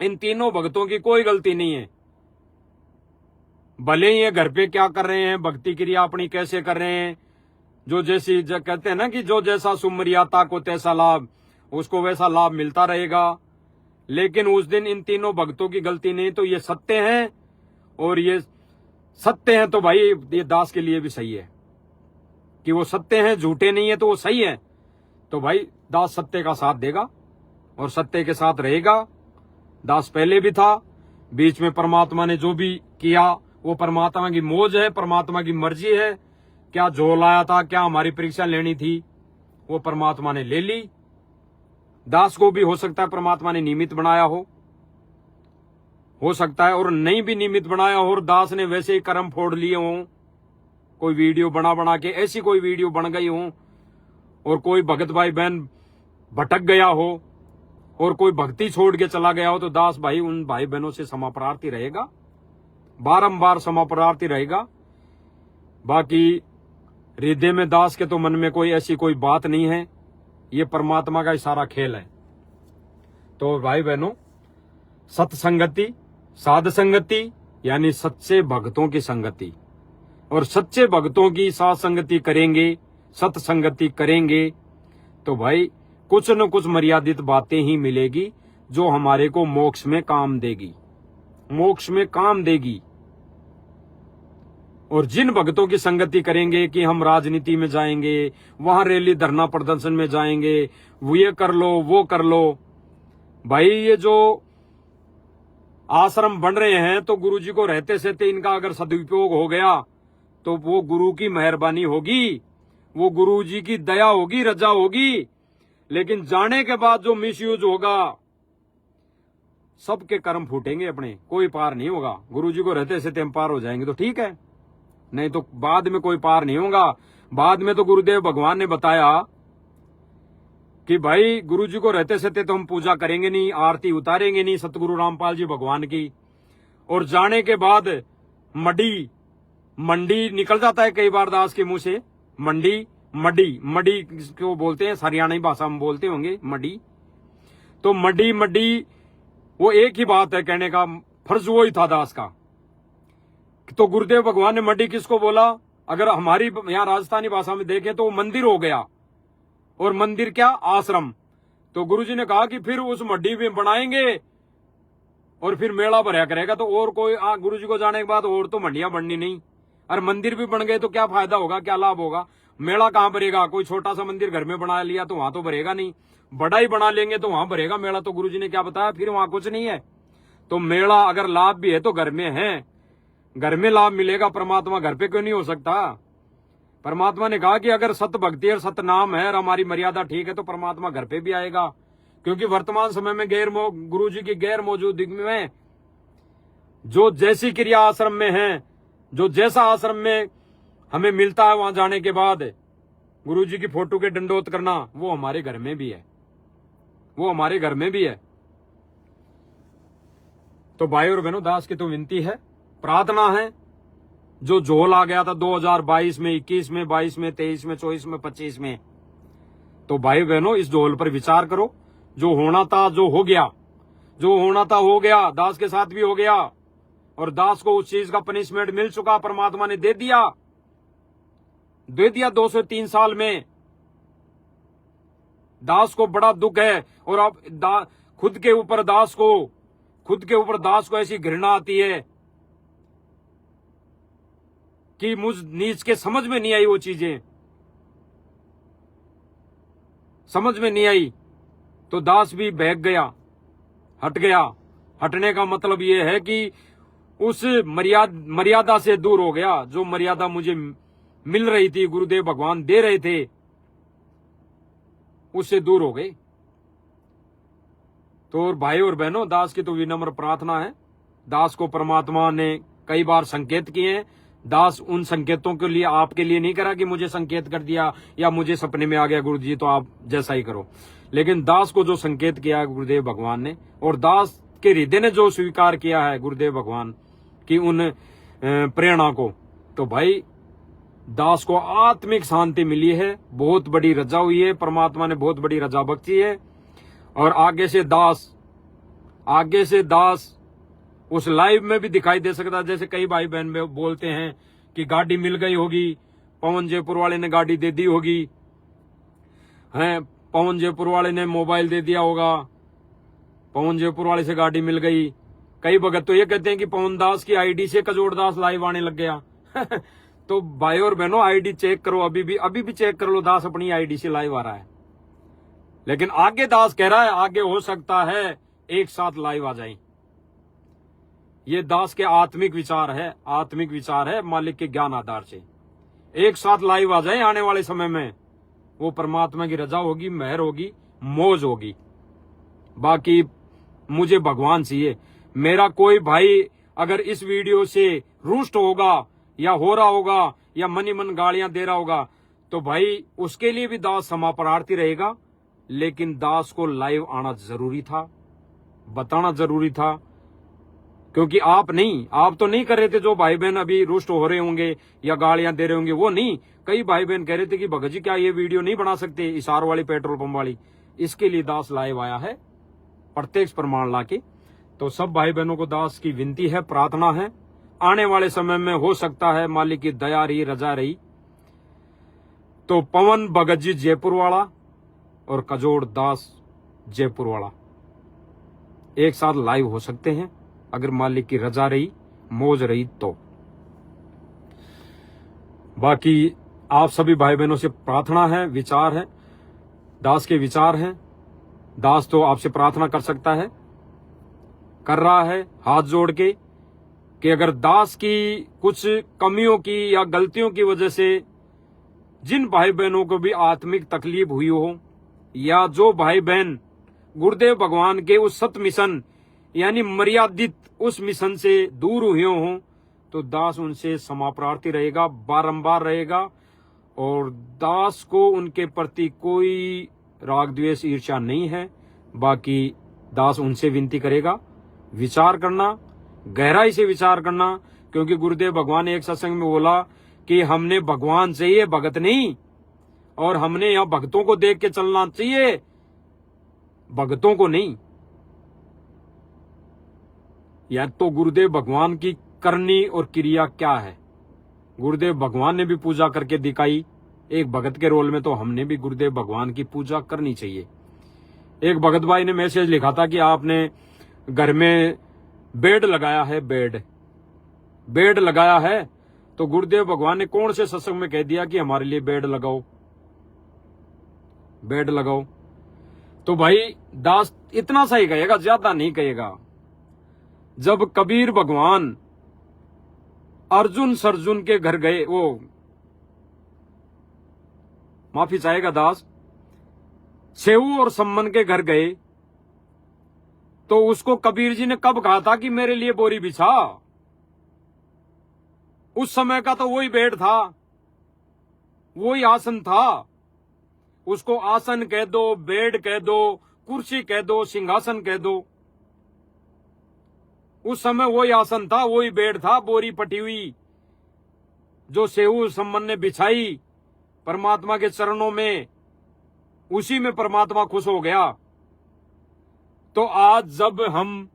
इन तीनों भगतों की कोई गलती नहीं है। भले ही ये घर पे क्या कर रहे हैं, भक्ति क्रिया अपनी कैसे कर रहे हैं, जो जैसी कहते हैं ना कि जो जैसा सुमर्याता को तैसा लाभ, उसको वैसा लाभ मिलता रहेगा। लेकिन उस दिन इन तीनों भक्तों की गलती नहीं। तो ये सत्य है, और ये सत्य है तो भाई ये दास के लिए भी सही है कि वो सत्य है, झूठे नहीं है तो वो सही है। तो भाई दास सत्य का साथ देगा और सत्य के साथ रहेगा। दास पहले भी था, बीच में परमात्मा ने जो भी किया वो परमात्मा की मौज है, परमात्मा की मर्जी है। क्या झोल आया था, क्या हमारी परीक्षा लेनी थी, वो परमात्मा ने ले ली। दास को भी हो सकता है परमात्मा ने निमित्त बनाया हो सकता है, और नहीं भी निमित्त बनाया हो और दास ने वैसे ही कर्म फोड़ लिए हों, कोई वीडियो बना के ऐसी कोई वीडियो बन गई हो और कोई भगत भाई बहन भटक गया हो और कोई भक्ति छोड़ के चला गया हो, तो दास भाई उन भाई बहनों से क्षमा प्रार्थी रहेगा, बारंबार क्षमा प्रार्थी रहेगा। बाकी हृदय में दास के तो मन में कोई ऐसी कोई बात नहीं है, ये परमात्मा का इशारा खेल है। तो भाई बहनों, सत्संगति, साध संगति यानी सच्चे भक्तों की संगति, और सच्चे भक्तों की साथ संगति करेंगे, सत्संगति करेंगे तो भाई कुछ न कुछ मर्यादित बातें ही मिलेगी जो हमारे को मोक्ष में काम देगी, मोक्ष में काम देगी। और जिन भक्तों की संगति करेंगे कि हम राजनीति में जाएंगे, वहां रैली धरना प्रदर्शन में जाएंगे, ये कर लो वो कर लो, भाई ये जो आश्रम बन रहे हैं तो गुरुजी को रहते सहते इनका अगर सदुपयोग हो गया तो वो गुरु की मेहरबानी होगी, वो गुरुजी की दया होगी, रजा होगी। लेकिन जाने के बाद जो मिसयूज होगा, सबके कर्म फूटेंगे अपने, कोई पार नहीं होगा। गुरुजी को रहते सहते हम पार हो जाएंगे तो ठीक है, नहीं तो बाद में कोई पार नहीं होगा। बाद में तो गुरुदेव भगवान ने बताया कि भाई गुरुजी को रहते सहते तो हम पूजा करेंगे नहीं, आरती उतारेंगे नहीं सतगुरु रामपाल जी भगवान की, और जाने के बाद मंडी निकल जाता है कई बार दास के मुंह से, मडी क्यों बोलते हैं, हरियाणवी भाषा में बोलते होंगे मडी। तो मडी वो एक ही बात है, कहने का फर्ज वो ही था दास का। तो गुरुदेव भगवान ने मडी किसको बोला? अगर हमारी यहाँ राजस्थानी भाषा में देखें तो वो मंदिर हो गया, और मंदिर क्या? आश्रम। तो गुरुजी ने कहा कि फिर उस मड्डी में बनाएंगे और फिर मेला भरा करेगा, तो और कोई गुरुजी को जाने के बाद और तो मंडियां बननी नहीं, और मंदिर भी बन गए तो क्या फायदा होगा, क्या लाभ होगा? मेला कहाँ भरेगा? कोई छोटा सा मंदिर घर में बना लिया तो वहां तो भरेगा नहीं, बड़ा ही बना लेंगे तो वहां भरेगा मेला। तो गुरुजी ने क्या बताया, फिर वहां कुछ नहीं है। तो मेला अगर लाभ भी है तो घर में है, घर में लाभ मिलेगा, परमात्मा घर पे क्यों नहीं हो सकता? परमात्मा ने कहा कि अगर सत भक्ति और सत नाम है और हमारी मर्यादा ठीक है तो परमात्मा घर पे भी आएगा। क्योंकि वर्तमान समय में गुरुजी की गैर मौजूदगी में जो जैसी क्रिया आश्रम में है, जो जैसा आश्रम में हमें मिलता है, वहां जाने के बाद गुरुजी की फोटो के दंडोत करना, वो हमारे घर में भी है, वो हमारे घर में भी है। तो भाई और बहनों, दास की तो विनती है, प्रार्थना है, जो झोल आ गया था 2022 में, 21 में, 22 में, 23 में, 24 में, 25 में, तो भाई बहनों इस झोल पर विचार करो। जो होना था, जो हो गया, जो होना था हो गया, दास के साथ भी हो गया, और दास को उस चीज का पनिशमेंट मिल चुका, परमात्मा ने दे दिया 203 साल में। दास को बड़ा दुख है, और अब खुद के ऊपर दास को ऐसी घृणा आती है कि मुझ नीच के समझ में नहीं आई, वो चीजें समझ में नहीं आई, तो दास भी बहक गया, हट गया। हटने का मतलब ये है कि उस मर्यादा से दूर हो गया, जो मर्यादा मुझे मिल रही थी, गुरुदेव भगवान दे रहे थे, उससे दूर हो गए। तो भाई और बहनों, दास की तो विनम्र प्रार्थना है, दास को परमात्मा ने कई बार संकेत किए हैं। दास उन संकेतों के लिए आपके लिए नहीं करा कि मुझे संकेत कर दिया या मुझे सपने में आ गया गुरु जी तो आप जैसा ही करो, लेकिन दास को जो संकेत किया है गुरुदेव भगवान ने, और दास के हृदय ने जो स्वीकार किया है गुरुदेव भगवान की उन प्रेरणा को, तो भाई दास को आत्मिक शांति मिली है, बहुत बड़ी रजा हुई है, परमात्मा ने बहुत बड़ी रजा बख्शी है। और आगे से दास उस लाइव में भी दिखाई दे सकता है। जैसे कई भाई बहन में बोलते हैं कि गाड़ी मिल गई होगी, पवन जयपुर वाले ने गाड़ी दे दी होगी, हैं, पवन जयपुर वाले ने मोबाइल दे दिया होगा, पवन जयपुर वाले से गाड़ी मिल गई। कई भगत तो ये कहते हैं कि पवन दास की आईडी से कजोड़ दास लाइव आने लग गया। तो भाई और बहनों, आईडी चेक करो, अभी भी चेक कर लो, दास अपनी आईडी से लाइव आ रहा है। लेकिन आगे दास कह रहा है, आगे हो सकता है एक साथ लाइव आ जाए। ये दास के आत्मिक विचार है मालिक के ज्ञान आधार से, एक साथ लाइव आ जाए आने वाले समय में। वो परमात्मा की रजा होगी, मेहर होगी, मौज होगी। बाकी मुझे भगवान चाहिए। मेरा कोई भाई अगर इस वीडियो से रुष्ट होगा या हो रहा होगा या मनी मन गालियां दे रहा होगा तो भाई उसके लिए भी दास क्षमा प्रार्थी रहेगा। लेकिन दास को लाइव आना जरूरी था, बताना जरूरी था, क्योंकि आप तो नहीं कर रहे थे। जो भाई बहन अभी रुष्ट हो रहे होंगे या गालियां दे रहे होंगे वो नहीं, कई भाई बहन कह रहे थे कि भगत जी क्या ये वीडियो नहीं बना सकते इसार वाली पेट्रोल पंप वाली। इसके लिए दास लाइव आया है प्रत्यक्ष प्रमाण लाके। तो सब भाई बहनों को दास की विनती है, प्रार्थना है, आने वाले समय में हो सकता है मालिक की दया रही, रजा रही तो पवन भगत जी जयपुर वाला और कजोड़ दास जयपुर वाला एक साथ लाइव हो सकते हैं, अगर मालिक की रजा रही, मौज रही तो। बाकी आप सभी भाई बहनों से प्रार्थना है, विचार है, दास के विचार हैं। दास तो आपसे प्रार्थना कर सकता है, कर रहा है हाथ जोड़ के कि अगर दास की कुछ कमियों की या गलतियों की वजह से जिन भाई बहनों को भी आत्मिक तकलीफ हुई हो या जो भाई बहन गुरुदेव भगवान के उस सत मिशन यानी मर्यादित उस मिशन से दूर हुए हों तो दास उनसे क्षमा प्रार्थी रहेगा, बारंबार रहेगा। और दास को उनके प्रति कोई राग द्वेष ईर्ष्या नहीं है। बाकी दास उनसे विनती करेगा विचार करना, गहराई से विचार करना, क्योंकि गुरुदेव भगवान ने एक सत्संग में बोला कि हमने भगवान चाहिए, भगत नहीं, और हमने यहाँ भक्तों को देख के चलना चाहिए, भक्तों को नहीं। या तो गुरुदेव भगवान की करनी और क्रिया क्या है, गुरुदेव भगवान ने भी पूजा करके दिखाई एक भगत के रोल में, तो हमने भी गुरुदेव भगवान की पूजा करनी चाहिए। एक भगत भाई ने मैसेज लिखा था कि आपने घर में बेड लगाया है, बेड लगाया है, तो गुरुदेव भगवान ने कौन से सत्संग में कह दिया कि हमारे लिए बेड लगाओ, बेड लगाओ। तो भाई दास इतना सा ही कहेगा, ज्यादा नहीं कहेगा। जब कबीर भगवान अर्जुन सरजुन के घर गए, वो माफी चाहेगा दास, सेऊ और सम्मन के घर गए तो उसको कबीर जी ने कब कहा था कि मेरे लिए बोरी बिछा? उस समय का तो वही बेड था, वही आसन था। उसको आसन कह दो, बेड कह दो, कुर्सी कह दो, सिंहासन कह दो, उस समय वही आसन था, वही बेड था, बोरी पटी हुई जो सेऊ सम्मन ने बिछाई परमात्मा के चरणों में, उसी में परमात्मा खुश हो गया। तो आज जब हम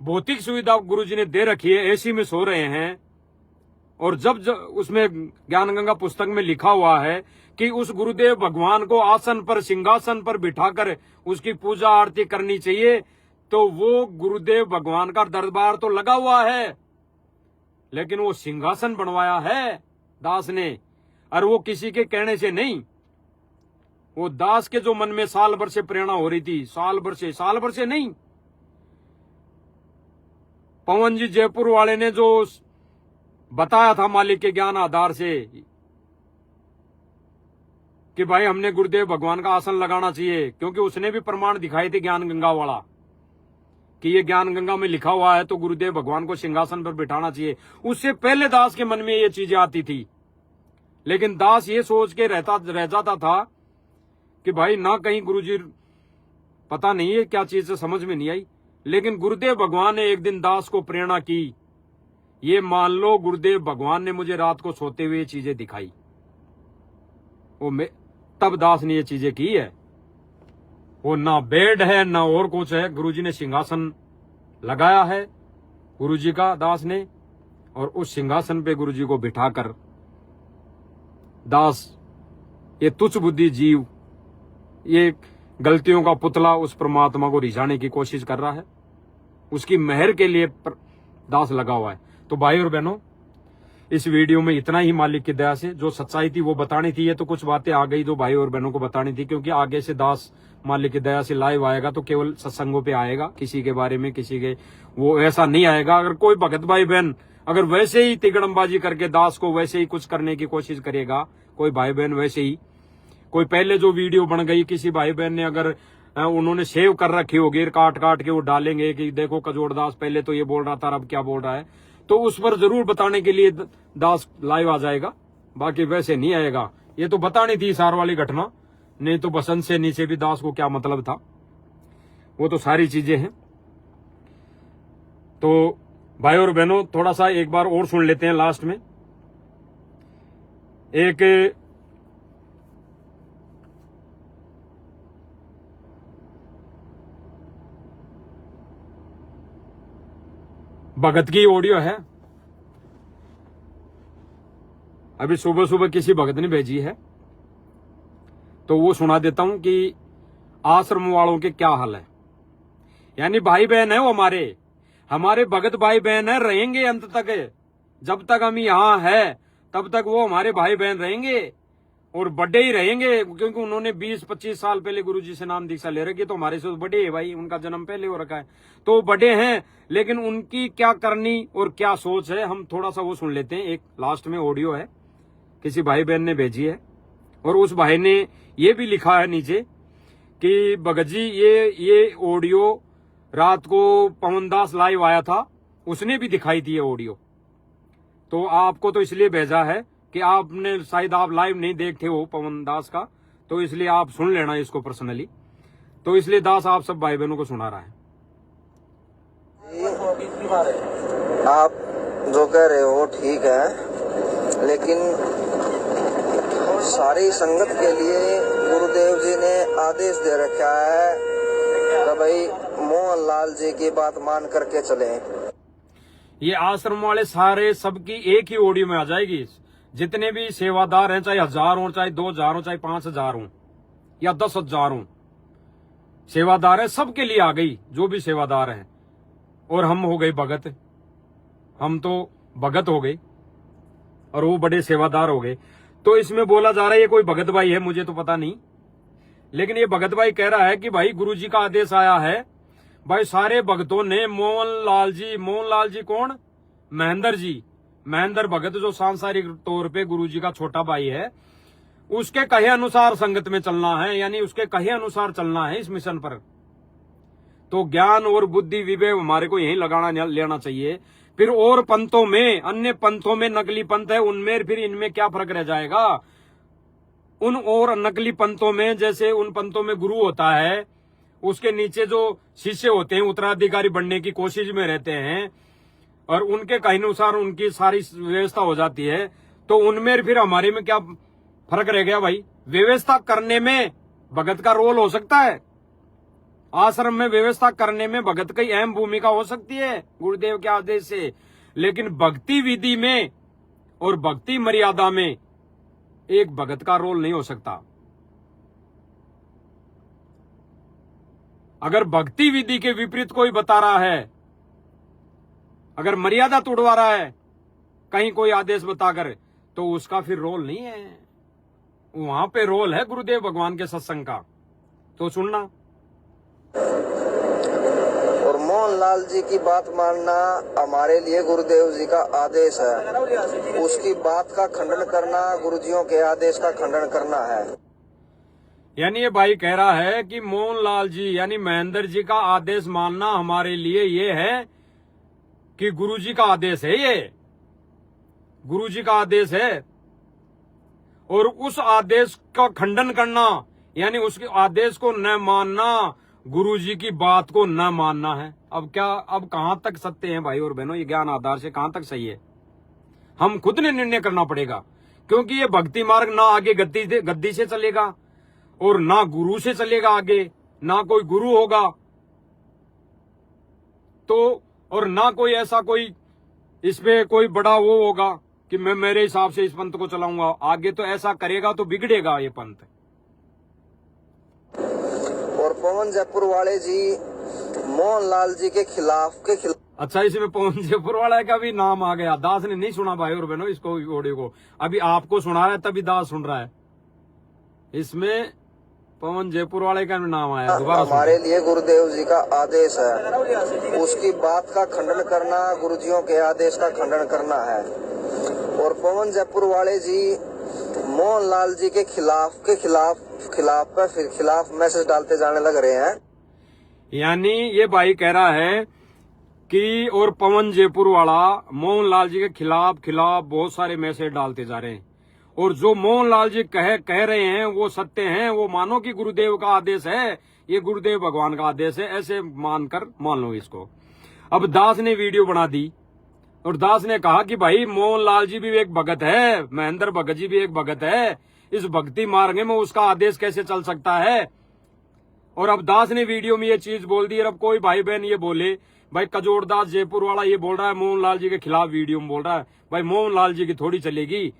भौतिक सुविधा गुरुजी ने दे रखी है, एसी में सो रहे हैं, और जब उसमें ज्ञान गंगा पुस्तक में लिखा हुआ है कि उस गुरुदेव भगवान को आसन पर, सिंहासन पर बिठाकर उसकी पूजा आरती करनी चाहिए, तो वो गुरुदेव भगवान का दरबार तो लगा हुआ है, लेकिन वो सिंहासन बनवाया है दास ने, और वो किसी के कहने से नहीं। वो दास के जो मन में साल भर से प्रेरणा हो रही थी, साल भर से नहीं, पवन जी जयपुर वाले ने जो बताया था मालिक के ज्ञान आधार से कि भाई हमने गुरुदेव भगवान का आसन लगाना चाहिए, क्योंकि उसने भी प्रमाण दिखाए थे ज्ञान गंगा वाला कि ये ज्ञान गंगा में लिखा हुआ है तो गुरुदेव भगवान को सिंहासन पर बिठाना चाहिए। उससे पहले दास के मन में ये चीजें आती थी, लेकिन दास ये सोच के रह जाता था कि भाई ना कहीं गुरुजी, पता नहीं है क्या चीज से समझ में नहीं आई। लेकिन गुरुदेव भगवान ने एक दिन दास को प्रेरणा की, ये मान लो गुरुदेव भगवान ने मुझे रात को सोते हुए ये चीजें दिखाई, तब दास ने ये चीजें की है। वो ना बेड है ना और कुछ है, गुरुजी ने सिंहासन लगाया है गुरुजी का, दास ने, और उस सिंहासन पे गुरुजी को बिठाकर दास ये तुच्छ बुद्धि जीव, ये गलतियों का पुतला उस परमात्मा को रिझाने की कोशिश कर रहा है, उसकी मेहर के लिए दास लगा हुआ है। तो भाई और बहनों, इस वीडियो में इतना ही मालिक की दया से जो सच्चाई थी वो बतानी थी। ये तो कुछ बातें आ गई जो भाई और बहनों को बतानी थी, क्योंकि आगे से दास मालिक की दया से लाइव आएगा तो केवल सत्संगों पे आएगा, किसी के बारे में किसी के वो ऐसा नहीं आएगा। अगर कोई भगत भाई बहन अगर वैसे ही तिगड़मबाजी करके दास को वैसे ही कुछ करने की कोशिश करेगा, कोई भाई बहन वैसे ही, कोई पहले जो वीडियो बन गई किसी भाई बहन ने अगर उन्होंने सेव कर रखी होगी, काट काट के वो डालेंगे कि देखो कजोड़दास पहले तो ये बोल रहा था, अब क्या बोल रहा है, तो उस पर जरूर बताने के लिए दास लाइव आ जाएगा। बाकी वैसे नहीं आएगा। ये तो बतानी थी सार वाली घटना, नहीं तो बसंत से नीचे भी दास को क्या मतलब था, वो तो सारी चीजें हैं। तो भाई और बहनों, थोड़ा सा एक बार और सुन लेते हैं लास्ट में। एक भगत की ऑडियो है, अभी सुबह सुबह किसी भगत ने भेजी है, तो वो सुना देता हूं कि आश्रम वालों के क्या हाल है। यानी भाई बहन है वो, हमारे भगत भाई बहन है, रहेंगे अंत तक। जब तक हम यहाँ है तब तक वो हमारे भाई बहन रहेंगे और बड़े ही रहेंगे, क्योंकि उन्होंने 20-25 साल पहले गुरुजी से नाम दीक्षा ले रखी, तो हमारे से बड़े है भाई, उनका जन्म पहले हो रखा है, तो बड़े हैं। लेकिन उनकी क्या करनी और क्या सोच है, हम थोड़ा सा वो सुन लेते हैं। एक लास्ट में ऑडियो है, किसी भाई बहन ने भेजी है, और उस भाई ने ये भी लिखा है नीचे कि भगत जी ये ऑडियो रात को पवनदास लाइव आया था, उसने भी दिखाई थी ये ऑडियो, तो आपको तो इसलिए भेजा है कि आपने शायद आप लाइव नहीं देखते हो पवन दास का, तो इसलिए आप सुन लेना इसको पर्सनली। तो इसलिए दास आप सब भाई बहनों को सुना रहा है। आप जो कह रहे हो ठीक है, लेकिन सारी संगत के लिए गुरुदेव जी ने आदेश दे रखा है कि भाई मोहन लाल जी की बात मान करके चले। ये आश्रम वाले सारे सबकी एक ही ऑडियो में आ जाएगी। जितने भी सेवादार हैं, चाहे 1000 हो, चाहे 2000 हो, चाहे 5000 हो या 10,000 हो, सेवादार है, सबके लिए आ गई, जो भी सेवादार हैं। और हम हो गए भगत, हम तो भगत हो गए और वो बड़े सेवादार हो गए। तो इसमें बोला जा रहा है ये कोई भगत भाई है, मुझे तो पता नहीं, लेकिन ये भगत भाई कह रहा है कि भाई गुरुजी का आदेश आया है, भाई सारे भक्तों ने मोहन लाल जी कौन, महेंद्र भगत, जो सांसारिक तौर पे गुरुजी का छोटा भाई है, उसके कहे अनुसार संगत में चलना है, यानी उसके कहे अनुसार चलना है इस मिशन पर। तो ज्ञान और बुद्धि विवेक हमारे को यही लगाना लेना चाहिए। फिर और पंथों में, अन्य पंथों में नकली पंथ है, उनमें फिर इनमें क्या फर्क रह जाएगा। उन और नकली पंथों में, जैसे उन पंथों में गुरु होता है, उसके नीचे जो शिष्य होते हैं उत्तराधिकारी बनने की कोशिश में रहते हैं, और उनके कहे अनुसार उनकी सारी व्यवस्था हो जाती है, तो उनमें फिर हमारे में क्या फर्क रह गया भाई। व्यवस्था करने में भगत का रोल हो सकता है, आश्रम में व्यवस्था करने में भगत की अहम भूमिका हो सकती है गुरुदेव के आदेश से, लेकिन भक्ति विधि में और भक्ति मर्यादा में एक भगत का रोल नहीं हो सकता। अगर भक्ति विधि के विपरीत कोई बता रहा है, अगर मर्यादा तोड़वा रहा है कहीं कोई आदेश बताकर, तो उसका फिर रोल नहीं है, वहां पे रोल है गुरुदेव भगवान के सत्संग का। तो सुनना। और मोहन लाल जी की बात मानना हमारे लिए गुरुदेव जी का आदेश है, उसकी बात का खंडन करना गुरुजियों के आदेश का खंडन करना है। यानी ये भाई कह रहा है कि मोहन लाल जी यानी महेंद्र जी का आदेश मानना हमारे लिए ये है कि गुरुजी का आदेश है, ये गुरुजी का आदेश है, और उस आदेश का खंडन करना यानी उसके आदेश को न मानना, गुरुजी की बात को न मानना है। अब क्या, अब कहां तक सत्य है भाई और बहनों, ये ज्ञान आधार से कहां तक सही है, हम खुद ने निर्णय करना पड़ेगा। क्योंकि ये भक्ति मार्ग ना आगे गद्दी से चलेगा और ना गुरु से चलेगा, आगे ना कोई गुरु होगा, तो और ना कोई ऐसा कोई इसमें कोई बड़ा वो होगा कि मैं मेरे हिसाब से इस पंथ को चलाऊंगा। आगे तो ऐसा करेगा तो बिगड़ेगा ये पंथ। और पवन जयपुर वाले जी मोहन लाल जी के खिलाफ अच्छा, इसमें पवन जयपुर वाला का भी नाम आ गया। दास ने नहीं सुना भाई और बहनों इसको, ऑडियो को अभी आपको सुना रहा है, तभी दास सुन रहा है। इसमें पवन जयपुर वाले का नाम आया। दोबारा हमारे लिए गुरुदेव जी का आदेश है, उसकी बात का खंडन करना गुरुजियों के आदेश का खंडन करना है। और पवन जयपुर वाले जी मोहनलाल जी के खिलाफ मैसेज डालते जाने लग रहे हैं। यानी ये भाई कह रहा है कि और पवन जयपुर वाला मोहनलाल जी के खिलाफ बहुत सारे मैसेज डालते जा रहे हैं, और जो मोहनलाल जी कह रहे हैं वो सत्य हैं। वो मानो कि गुरुदेव का आदेश है, ये गुरुदेव भगवान का आदेश है, ऐसे मानकर मान लो इसको। अब दास ने वीडियो बना दी और दास ने कहा कि भाई मोहनलाल जी भी एक भगत है, महेंद्र भगत जी भी एक भगत है, इस भक्ति मार्ग में उसका आदेश कैसे चल सकता है। और अब दास ने वीडियो में ये चीज बोल दी। और अब कोई भाई बहन ये बोले भाई कजोड़दास जयपुर वाला ये बोल रहा है मोहनलाल जी के खिलाफ वीडियो में बोल रहा है, भाई मोहनलाल जी की थोड़ी चलेगी।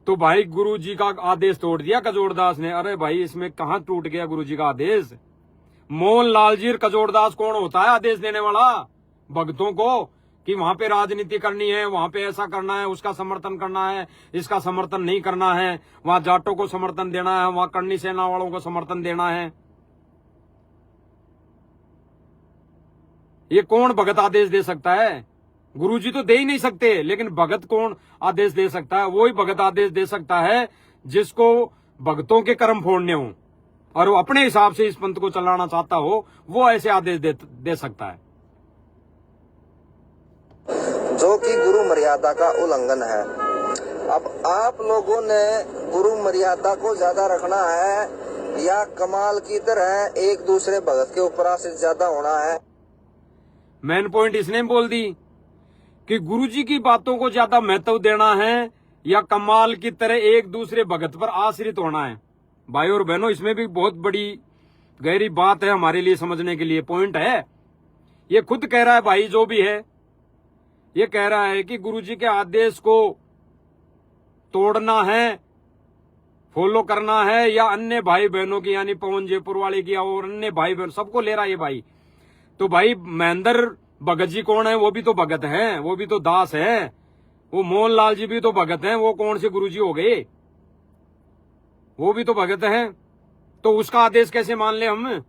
तो भाई गुरु जी का आदेश तोड़ दिया कजोड़दास ने। अरे भाई इसमें कहां टूट गया गुरु जी का आदेश। मोहनलाल जी कजोड़दास कौन होता है आदेश देने वाला भक्तों को कि वहां पे राजनीति करनी है, वहां पे ऐसा करना है, उसका समर्थन करना है, इसका समर्थन नहीं करना है, वहां जाटों को समर्थन देना है, वहां करनी सेना वालों को समर्थन देना है। ये कौन भगत आदेश दे सकता है? गुरुजी तो दे ही नहीं सकते, लेकिन भगत कौन आदेश दे सकता है? वही भगत आदेश दे सकता है जिसको भक्तों के कर्म फोड़ने हो और वो अपने हिसाब से इस पंथ को चलाना चाहता हो, वो ऐसे आदेश दे सकता है, जो कि गुरु मर्यादा का उल्लंघन है। अब आप लोगों ने गुरु मर्यादा को ज्यादा रखना है या कमाल की तरह एक दूसरे भगत के ऊपर आश्रित ज्यादा होना है? मेन पॉइंट इसने बोल दी कि गुरुजी की बातों को ज्यादा महत्व देना है या कमाल की तरह एक दूसरे भगत पर आश्रित होना है। भाई और बहनों, इसमें भी बहुत बड़ी गहरी बात है हमारे लिए समझने के लिए, पॉइंट है। ये खुद कह रहा है भाई, जो भी है ये कह रहा है कि गुरुजी के आदेश को तोड़ना है, फॉलो करना है, या अन्य भाई बहनों की यानी पवन जयपुर वाले की और अन्य भाई बहन सबको ले रहा है ये भाई। तो भाई महेंद्र भगत जी कौन है? वो भी तो भगत हैं, वो भी तो दास है। वो मोहनलाल जी भी तो भगत हैं, वो कौन से गुरुजी हो गए? वो भी तो भगत हैं। तो उसका आदेश कैसे मान ले हम?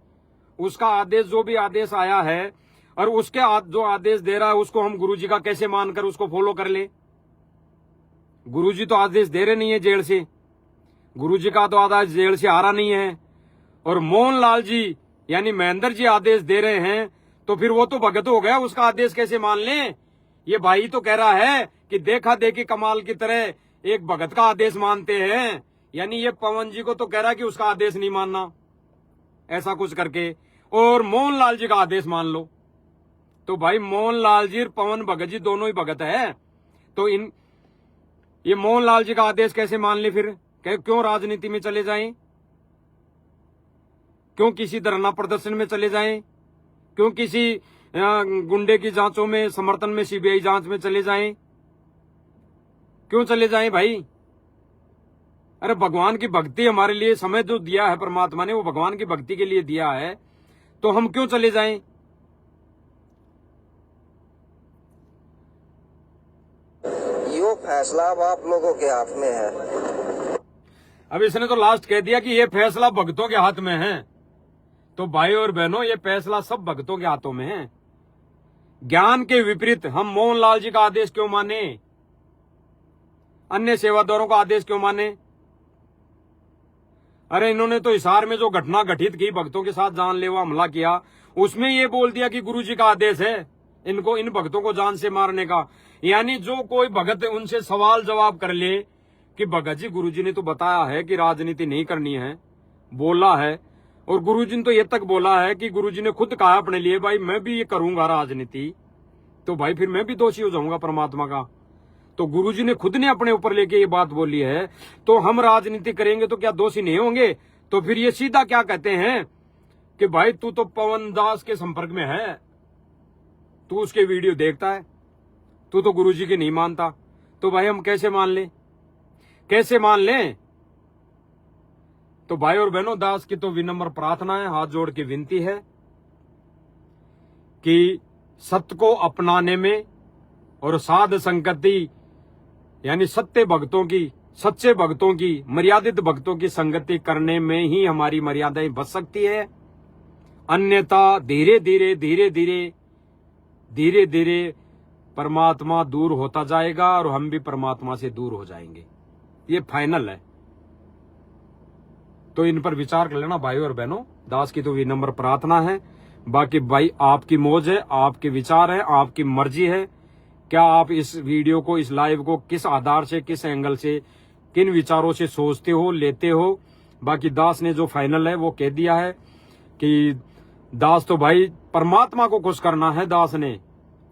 उसका आदेश, जो भी आदेश आया है और उसके जो आदेश दे रहा है उसको हम गुरुजी का कैसे मानकर उसको फॉलो कर ले? गुरुजी तो आदेश दे रहे नहीं है जेल से, गुरुजी का तो आदेश जेल से आ रहा नहीं है, और मोहनलाल जी यानी महेंद्र जी आदेश दे रहे हैं, तो फिर वो तो भगत हो गया, उसका आदेश कैसे मान लें? ये भाई तो कह रहा है कि देखा देखी कमाल की तरह एक भगत का आदेश मानते हैं, यानी ये पवन जी को तो कह रहा है कि उसका आदेश नहीं मानना, ऐसा कुछ करके, और मोहनलाल जी का आदेश मान लो। तो भाई मोहनलाल जी और पवन भगत जी दोनों ही भगत है, तो ये मोहनलाल जी का आदेश कैसे मान ले? फिर क्यों राजनीति में चले जाएं? क्यों किसी धरना प्रदर्शन में चले जाएं? क्यों किसी गुंडे की जांचों में समर्थन में सीबीआई जांच में चले जाएं? क्यों चले जाएं भाई? अरे भगवान की भक्ति हमारे लिए समय जो दिया है परमात्मा ने, वो भगवान की भक्ति के लिए दिया है, तो हम क्यों चले जाएं? यो फैसला अब आप लोगों के हाथ में है। अब इसने तो लास्ट कह दिया कि ये फैसला भक्तों के हाथ में है। तो भाई और बहनों, ये फैसला सब भक्तों के हाथों में है। ज्ञान के विपरीत हम मोहनलाल जी का आदेश क्यों माने? अन्य सेवादारों का आदेश क्यों माने? अरे इन्होंने तो हिसार में जो घटना घटित की, भक्तों के साथ जानलेवा हमला किया, उसमें ये बोल दिया कि गुरुजी का आदेश है इनको, इन भक्तों को जान से मारने का। यानी जो कोई भगत उनसे सवाल जवाब कर ले कि भगत जी गुरुजी ने तो बताया है कि राजनीति नहीं करनी है, बोला है, और गुरुजी ने तो ये तक बोला है कि गुरुजी ने खुद कहा अपने लिए भाई मैं भी ये करूंगा राजनीति, तो भाई फिर मैं भी दोषी हो जाऊंगा परमात्मा का। तो गुरुजी ने खुद ने अपने ऊपर लेके ये बात बोली है, तो हम राजनीति करेंगे तो क्या दोषी नहीं होंगे? तो फिर ये सीधा क्या कहते हैं कि भाई तू तो पवन दास के संपर्क में है, तू उसके वीडियो देखता है, तू तो गुरुजी के नहीं मानता, तो भाई हम कैसे मान लें? कैसे मान लें? तो भाई और बहनों, दास की तो विनम्र प्रार्थना है, हाथ जोड़ के विनती है कि सत्य को अपनाने में और साध संगति यानी सत्य भक्तों की, सच्चे भक्तों की, मर्यादित भक्तों की संगति करने में ही हमारी मर्यादाएं बच सकती है। अन्यथा धीरे धीरे धीरे धीरे धीरे धीरे परमात्मा दूर होता जाएगा और हम भी परमात्मा से दूर हो जाएंगे। ये फाइनल है। तो इन पर विचार कर लेना भाई और बहनों। दास की तो विनम्र प्रार्थना है। बाकी भाई आपकी मौज है, आपके विचार है, आपकी मर्जी है। क्या आप इस वीडियो को, इस लाइव को किस आधार से, किस एंगल से, किन विचारों से सोचते हो, लेते हो। बाकी दास ने जो फाइनल है वो कह दिया है कि दास तो भाई परमात्मा को खुश करना है। दास ने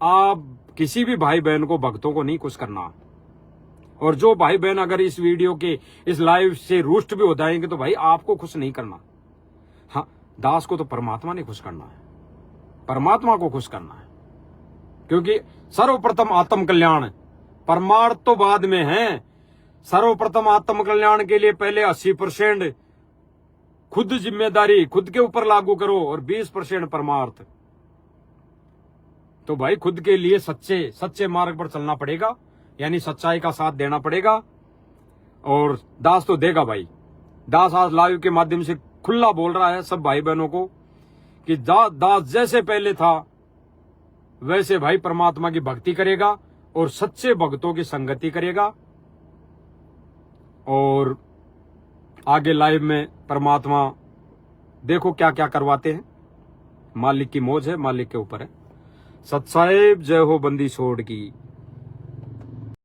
आप किसी भी भाई बहन को, भक्तों को नहीं खुश करना। और जो भाई बहन अगर इस वीडियो के, इस लाइव से रुष्ट भी हो जाएंगे तो भाई आपको खुश नहीं करना। हाँ, दास को तो परमात्मा ने खुश करना है, परमात्मा को खुश करना है। क्योंकि सर्वप्रथम आत्म कल्याण, परमार्थ तो बाद में है। सर्वप्रथम आत्म कल्याण के लिए पहले 80% खुद जिम्मेदारी खुद के ऊपर लागू करो और 20% परमार्थ। तो भाई खुद के लिए सच्चे मार्ग पर चलना पड़ेगा, यानी सच्चाई का साथ देना पड़ेगा। और दास तो देगा भाई। दास आज लाइव के माध्यम से खुला बोल रहा है सब भाई बहनों को कि दास जैसे पहले था वैसे भाई परमात्मा की भक्ति करेगा और सच्चे भक्तों की संगति करेगा। और आगे लाइव में परमात्मा देखो क्या क्या करवाते हैं। मालिक की मौज है, मालिक के ऊपर है। सत साहेब जय हो बंदी छोड़ की।